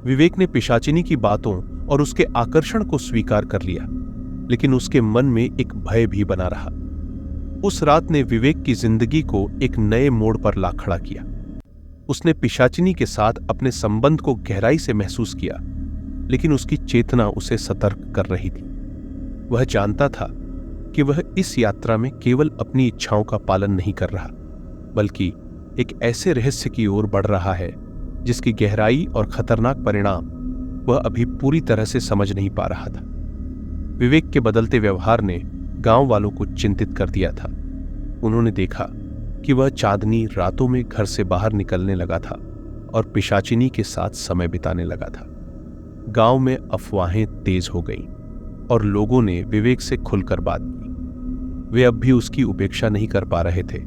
विवेक ने पिशाचिनी की बातों और उसके आकर्षण को स्वीकार कर लिया, लेकिन उसके मन में एक भय भी बना रहा। उस रात ने विवेक की जिंदगी को एक नए मोड़ पर ला खड़ा किया। उसने पिशाचिनी के साथ अपने संबंध को गहराई से महसूस किया, लेकिन उसकी चेतना उसे सतर्क कर रही थी। वह जानता था कि वह इस यात्रा में केवल अपनी इच्छाओं का पालन नहीं कर रहा, बल्कि एक ऐसे रहस्य की ओर बढ़ रहा है जिसकी गहराई और खतरनाक परिणाम वह अभी पूरी तरह से समझ नहीं पा रहा था। विवेक के बदलते व्यवहार ने गांव वालों को चिंतित कर दिया था। उन्होंने देखा कि वह चांदनी रातों में घर से बाहर निकलने लगा था और पिशाचिनी के साथ समय बिताने लगा था। गांव में अफवाहें तेज हो गईं और लोगों ने विवेक से खुलकर बात की। वे अब भी उसकी उपेक्षा नहीं कर पा रहे थे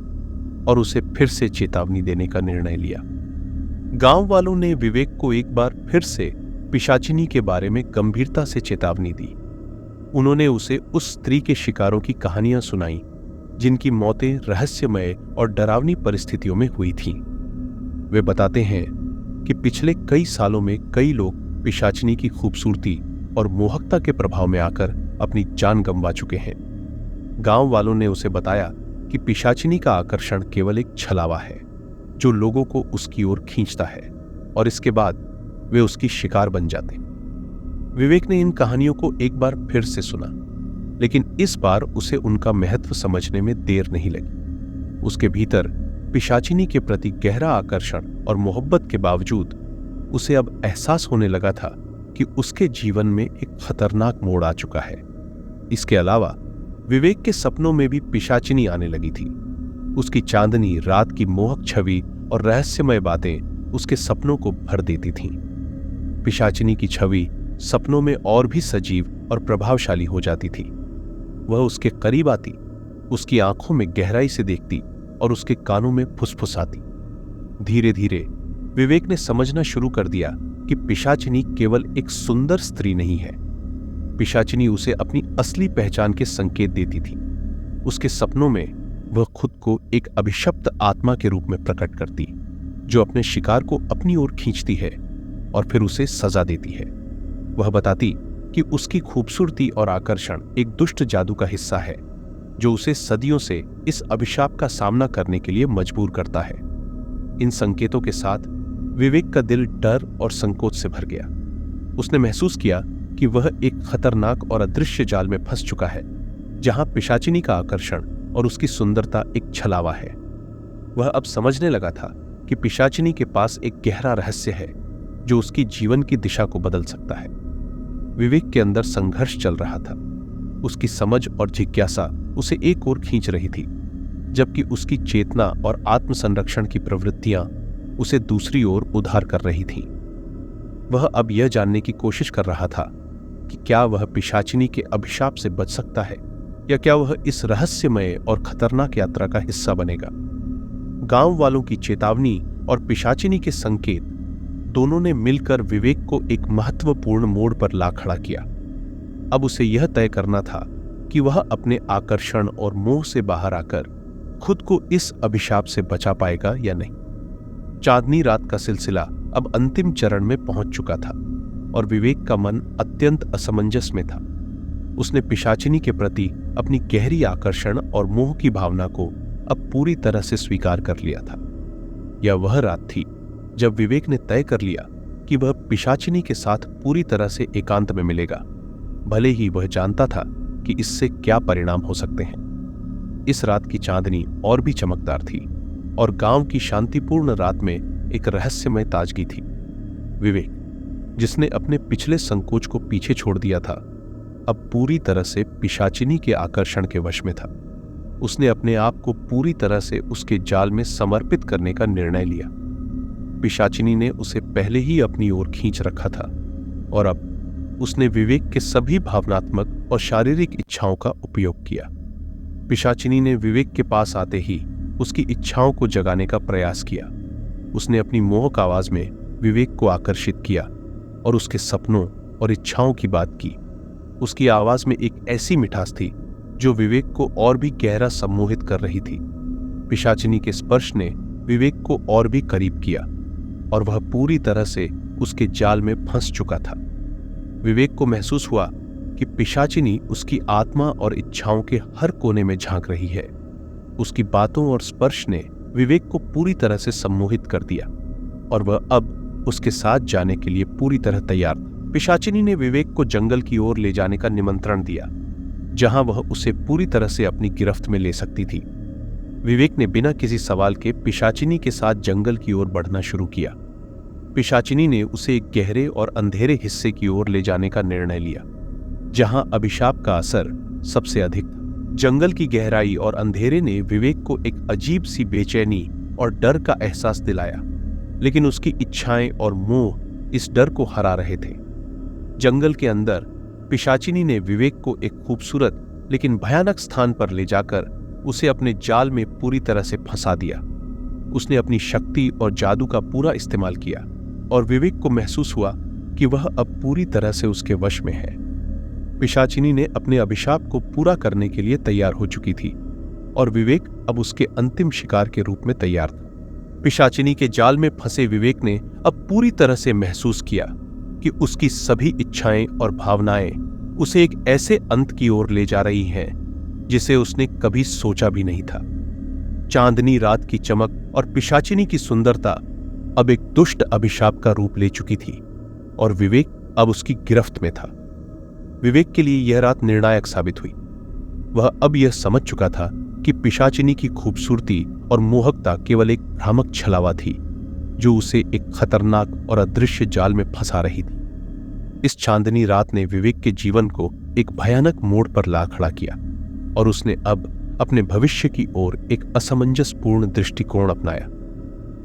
और उसे फिर से चेतावनी देने का निर्णय लिया। गांव वालों ने विवेक को एक बार फिर से पिशाचिनी के बारे में गंभीरता से चेतावनी दी। उन्होंने उसे उस स्त्री के शिकारों की कहानियां सुनाई जिनकी मौतें रहस्यमय और डरावनी परिस्थितियों में हुई थीं। वे बताते हैं कि पिछले कई सालों में कई लोग पिशाचिनी की खूबसूरती और मोहकता के प्रभाव में आकर अपनी जान गंवा चुके हैं। गांव वालों ने उसे बताया कि पिशाचिनी का आकर्षण केवल एक छलावा है जो लोगों को उसकी ओर खींचता है और इसके बाद वे उसकी शिकार बन जाते हैं। विवेक ने इन कहानियों को एक बार फिर से सुना, लेकिन इस बार उसे उनका महत्व समझने में देर नहीं लगी। उसके भीतर पिशाचिनी के प्रति गहरा आकर्षण और मोहब्बत के बावजूद उसे अब एहसास होने लगा था कि उसके जीवन में एक खतरनाक मोड़ आ चुका है। इसके अलावा विवेक के सपनों में भी पिशाचिनी आने लगी थी। उसकी चांदनी रात की मोहक छवि और रहस्यमय बातें उसके सपनों को भर देती थीं। पिशाचिनी की छवि सपनों में और भी सजीव और प्रभावशाली हो जाती थी। वह उसके करीब आती, उसकी आंखों में गहराई से देखती और उसके कानों में फुसफुसाती। धीरे धीरे विवेक ने समझना शुरू कर दिया कि पिशाचिनी केवल एक सुंदर स्त्री नहीं है। पिशाचिनी उसे अपनी असली पहचान के संकेत देती थी। उसके सपनों में वह खुद को एक अभिशप्त आत्मा के रूप में प्रकट करती, जो अपने शिकार को अपनी ओर खींचती है और फिर उसे सजा देती है। वह बताती कि उसकी खूबसूरती और आकर्षण एक दुष्ट जादू का हिस्सा है, जो उसे सदियों से इस अभिशाप का सामना करने के लिए मजबूर करता है। इन संकेतों के साथ विवेक का दिल डर और संकोच से भर गया। उसने महसूस किया कि वह एक खतरनाक और अदृश्य जाल में फंस चुका है, जहां पिशाचिनी का आकर्षण और उसकी सुंदरता एक छलावा है। वह अब समझने लगा था कि पिशाचिनी के पास एक गहरा रहस्य है, जो उसकी जीवन की दिशा को बदल सकता है। विवेक के अंदर संघर्ष चल रहा था। उसकी समझ और जिज्ञासा उसे एक ओर खींच रही थी, जबकि उसकी चेतना और आत्मसंरक्षण की प्रवृत्तियां उसे दूसरी ओर उधार कर रही थीं। वह अब यह जानने की कोशिश कर रहा था कि क्या वह पिशाचिनी के अभिशाप से बच सकता है, या क्या वह इस रहस्यमय और खतरनाक यात्रा का हिस्सा बनेगा। गांव वालों की चेतावनी और पिशाचिनी के संकेत दोनों ने मिलकर विवेक को एक महत्वपूर्ण मोड़ पर ला खड़ा किया। अब उसे यह तय करना था कि वह अपने आकर्षण और मोह से बाहर आकर खुद को इस अभिशाप से बचा पाएगा या नहीं। चांदनी रात का सिलसिला अब अंतिम चरण में पहुंच चुका था और विवेक का मन अत्यंत असमंजस में था। उसने पिशाचिनी के प्रति अपनी गहरी आकर्षण और मोह की भावना को अब पूरी तरह से स्वीकार कर लिया था। यह वह रात थी जब विवेक ने तय कर लिया कि वह पिशाचिनी के साथ पूरी तरह से एकांत में मिलेगा, भले ही वह जानता था कि इससे क्या परिणाम हो सकते हैं। इस रात की चांदनी और भी चमकदार थी और गांव की शांतिपूर्ण रात में एक रहस्यमय ताजगी थी। विवेक, जिसने अपने पिछले संकोच को पीछे छोड़ दिया था, अब पूरी तरह से पिशाचिनी के आकर्षण के वश में था। उसने अपने आप को पूरी तरह से उसके जाल में समर्पित करने का निर्णय लिया। पिशाचिनी ने उसे पहले ही अपनी ओर खींच रखा था और अब उसने विवेक के सभी भावनात्मक और शारीरिक इच्छाओं का उपयोग किया। पिशाचिनी ने विवेक के पास आते ही उसकी इच्छाओं को जगाने का प्रयास किया। उसने अपनी मोहक आवाज में विवेक को आकर्षित किया और उसके सपनों और इच्छाओं की बात की। उसकी आवाज में एक ऐसी मिठास थी जो विवेक को और भी गहरा सम्मोहित कर रही थी। पिशाचिनी के स्पर्श ने विवेक को और भी करीब किया और वह पूरी तरह से उसके जाल में फंस चुका था। विवेक को महसूस हुआ कि पिशाचिनी उसकी आत्मा और इच्छाओं के हर कोने में झांक रही है। उसकी बातों और स्पर्श ने विवेक को पूरी तरह से सम्मोहित कर दिया और वह अब उसके साथ जाने के लिए पूरी तरह तैयार था। पिशाचिनी ने विवेक को जंगल की ओर ले जाने का निमंत्रण दिया, जहां वह उसे पूरी तरह से अपनी गिरफ्त में ले सकती थी। विवेक ने बिना किसी सवाल के पिशाचिनी के साथ जंगल की ओर बढ़ना शुरू किया। पिशाचिनी ने उसे एक गहरे और अंधेरे हिस्से की ओर ले जाने का निर्णय लिया, जहां अभिशाप का असर सबसे अधिक था। जंगल की गहराई और अंधेरे ने विवेक को एक अजीब सी बेचैनी और डर का एहसास दिलाया, लेकिन उसकी इच्छाएं और मोह इस डर को हरा रहे थे। जंगल के अंदर पिशाचिनी ने विवेक को एक खूबसूरत लेकिन भयानक स्थान पर ले जाकर उसे अपने जाल में पूरी तरह से फंसा दिया। उसने अपनी शक्ति और जादू का पूरा इस्तेमाल किया और विवेक को महसूस हुआ कि वह अब पूरी तरह से उसके वश में है। पिशाचिनी ने अपने अभिशाप को पूरा करने के लिए तैयार हो चुकी थी और विवेक अब उसके अंतिम शिकार के रूप में तैयार था। पिशाचिनी के जाल में फंसे विवेक ने अब पूरी तरह से महसूस किया कि उसकी सभी इच्छाएं और भावनाएं उसे एक ऐसे अंत की ओर ले जा रही हैं जिसे उसने कभी सोचा भी नहीं था। चांदनी रात की चमक और पिशाचिनी की सुंदरता अब एक दुष्ट अभिशाप का रूप ले चुकी थी और विवेक अब उसकी गिरफ्त में था। विवेक के लिए यह रात निर्णायक साबित हुई। वह अब यह समझ चुका था कि पिशाचिनी की खूबसूरती और मोहकता केवल एक भ्रामक छलावा थी, जो उसे एक खतरनाक और अदृश्य जाल में फंसा रही थी। इस चांदनी रात ने विवेक के जीवन को एक भयानक मोड़ पर ला खड़ा किया और उसने अब अपने भविष्य की ओर एक असमंजसपूर्ण दृष्टिकोण अपनाया।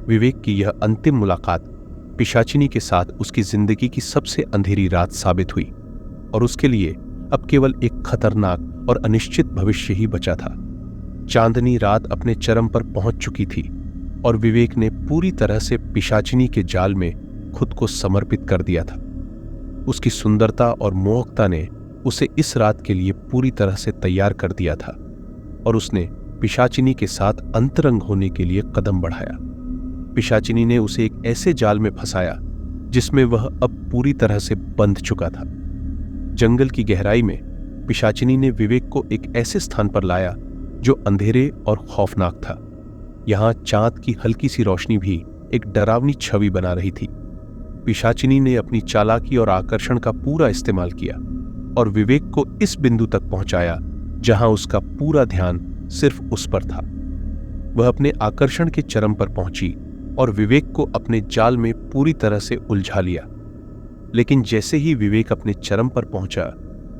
विवेक की यह अंतिम मुलाकात पिशाचिनी के साथ उसकी जिंदगी की सबसे अंधेरी रात साबित हुई और उसके लिए अब केवल एक खतरनाक और अनिश्चित भविष्य ही बचा था। चांदनी रात अपने चरम पर पहुंच चुकी थी और विवेक ने पूरी तरह से पिशाचिनी के जाल में खुद को समर्पित कर दिया था। उसकी सुंदरता और मोहकता ने उसे इस रात के लिए पूरी तरह से तैयार कर दिया था और उसने पिशाचिनी के साथ अंतरंग होने के लिए कदम बढ़ाया। पिशाचिनी ने उसे एक ऐसे जाल में फंसाया जिसमें वह अब पूरी तरह से बंध चुका था। जंगल की गहराई में पिशाचिनी ने विवेक को एक ऐसे स्थान पर लाया जो अंधेरे और खौफनाक था। यहां चांद की हल्की सी रोशनी भी एक डरावनी छवि बना रही थी। पिशाचिनी ने अपनी चालाकी और आकर्षण का पूरा इस्तेमाल किया और विवेक को इस बिंदु तक पहुंचाया जहां उसका पूरा ध्यान सिर्फ उस पर था। वह अपने आकर्षण के चरम पर पहुंची और विवेक को अपने जाल में पूरी तरह से उलझा लिया। लेकिन जैसे ही विवेक अपने चरम पर पहुंचा,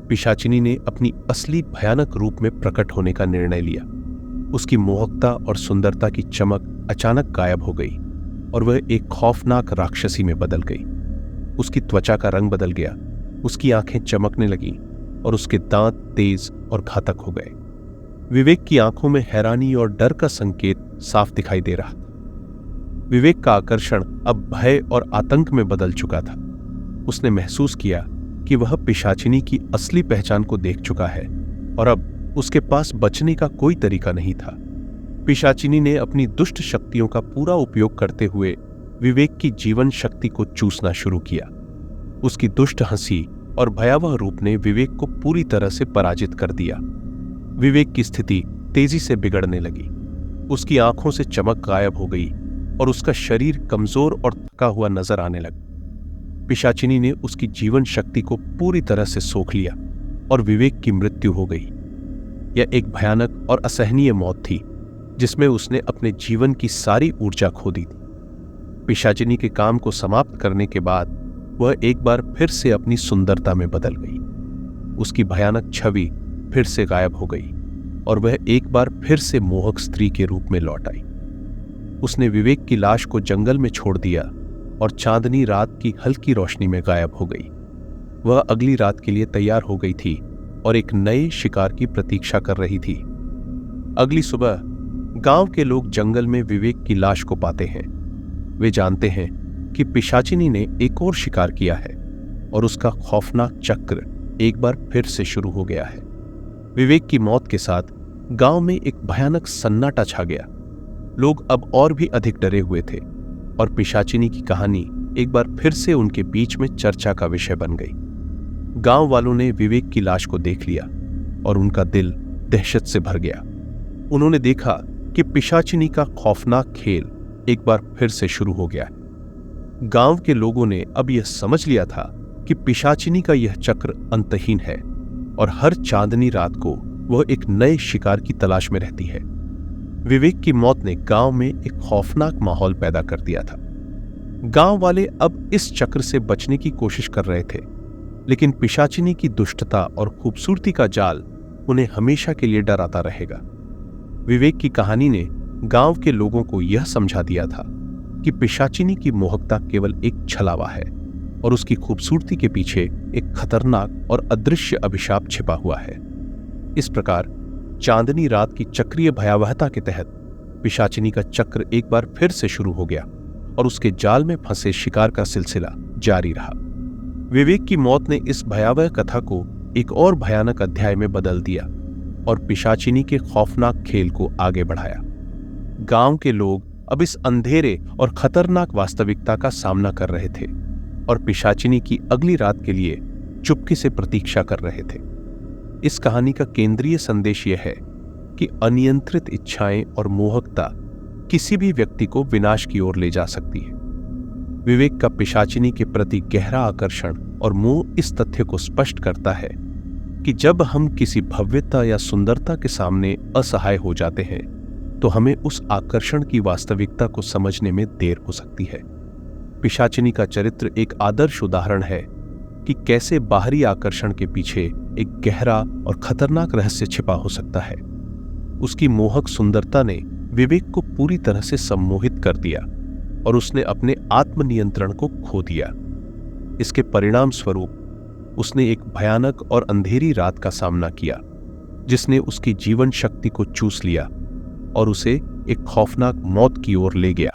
पिशाचिनी ने अपनी असली भयानक रूप में प्रकट होने का निर्णय लिया। उसकी मोहकता और सुंदरता की चमक अचानक गायब हो गई और वह एक खौफनाक राक्षसी में बदल गई। उसकी त्वचा का रंग बदल गया, उसकी आंखें चमकने लगीं और उसके दांत तेज और घातक हो गए। विवेक की आंखों में हैरानी और डर का संकेत साफ दिखाई दे रहा था। विवेक का आकर्षण अब भय और आतंक में बदल चुका था। उसने महसूस किया कि वह पिशाचिनी की असली पहचान को देख चुका है और अब उसके पास बचने का कोई तरीका नहीं था। पिशाचिनी ने अपनी दुष्ट शक्तियों का पूरा उपयोग करते हुए विवेक की जीवन शक्ति को चूसना शुरू किया। उसकी दुष्ट हंसी और भयावह रूप ने विवेक को पूरी तरह से पराजित कर दिया। विवेक की स्थिति तेजी से बिगड़ने लगी। उसकी आंखों से चमक गायब हो गई और उसका शरीर कमजोर और थका हुआ नजर आने लगा। पिशाचिनी ने उसकी जीवन शक्ति को पूरी तरह से सोख लिया और विवेक की मृत्यु हो गई। यह एक भयानक और असहनीय मौत थी जिसमें उसने अपने जीवन की सारी ऊर्जा खो दी थी। पिशाचिनी के काम को समाप्त करने के बाद वह एक बार फिर से अपनी सुंदरता में बदल गई। उसकी भयानक छवि फिर से गायब हो गई और वह एक बार फिर से मोहक स्त्री के रूप में लौट आई। उसने विवेक की लाश को जंगल में छोड़ दिया और चांदनी रात की हल्की रोशनी में गायब हो गई। वह अगली रात के लिए तैयार हो गई थी और एक नए शिकार की प्रतीक्षा कर रही थी। अगली सुबह गांव के लोग जंगल में विवेक की लाश को पाते हैं। वे जानते हैं कि पिशाचिनी ने एक और शिकार किया है और उसका खौफनाक चक्र एक बार फिर से शुरू हो गया है। विवेक की मौत के साथ गांव में एक भयानक सन्नाटा छा गया। लोग अब और भी अधिक डरे हुए थे और पिशाचिनी की कहानी एक बार फिर से उनके बीच में चर्चा का विषय बन गई। गांव वालों ने विवेक की लाश को देख लिया और उनका दिल दहशत से भर गया। उन्होंने देखा कि पिशाचिनी का खौफनाक खेल एक बार फिर से शुरू हो गया है। गांव के लोगों ने अब यह समझ लिया था कि पिशाचिनी का यह चक्र अंतहीन है और हर चांदनी रात को वह एक नए शिकार की तलाश में रहती है। विवेक की मौत ने गांव में एक खौफनाक माहौल पैदा कर दिया था। गांव वाले अब इस चक्र से बचने की कोशिश कर रहे थे, लेकिन पिशाचिनी की दुष्टता और खूबसूरती का जाल उन्हें हमेशा के लिए डराता रहेगा। विवेक की कहानी ने गांव के लोगों को यह समझा दिया था कि पिशाचिनी की मोहकता केवल एक छलावा है और उसकी खूबसूरती के पीछे एक खतरनाक और अदृश्य अभिशाप छिपा हुआ है। इस प्रकार चांदनी रात की चक्रीय भयावहता के तहत पिशाचिनी का चक्र एक बार फिर से शुरू हो गया और उसके जाल में फंसे शिकार का सिलसिला जारी रहा। विवेक की मौत ने इस भयावह कथा को एक और भयानक अध्याय में बदल दिया और पिशाचिनी के खौफनाक खेल को आगे बढ़ाया। गांव के लोग अब इस अंधेरे और खतरनाक वास्तविकता का सामना कर रहे थे और पिशाचिनी की अगली रात के लिए चुपके से प्रतीक्षा कर रहे थे। इस कहानी का केंद्रीय संदेश यह है कि अनियंत्रित इच्छाएं और मोहकता किसी भी व्यक्ति को विनाश की ओर ले जा सकती है। विवेक का पिशाचिनी के प्रति गहरा आकर्षण और मोह इस तथ्य को स्पष्ट करता है कि जब हम किसी भव्यता या सुंदरता के सामने असहाय हो जाते हैं तो हमें उस आकर्षण की वास्तविकता को समझने में देर हो सकती है। पिशाचिनी का चरित्र एक आदर्श उदाहरण है कि कैसे बाहरी आकर्षण के पीछे एक गहरा और खतरनाक रहस्य छिपा हो सकता है। उसकी मोहक सुंदरता ने विवेक को पूरी तरह से सम्मोहित कर दिया और उसने अपने आत्मनियंत्रण को खो दिया। इसके परिणाम स्वरूप उसने एक भयानक और अंधेरी रात का सामना किया जिसने उसकी जीवन शक्ति को चूस लिया और उसे एक खौफनाक मौत की ओर ले गया।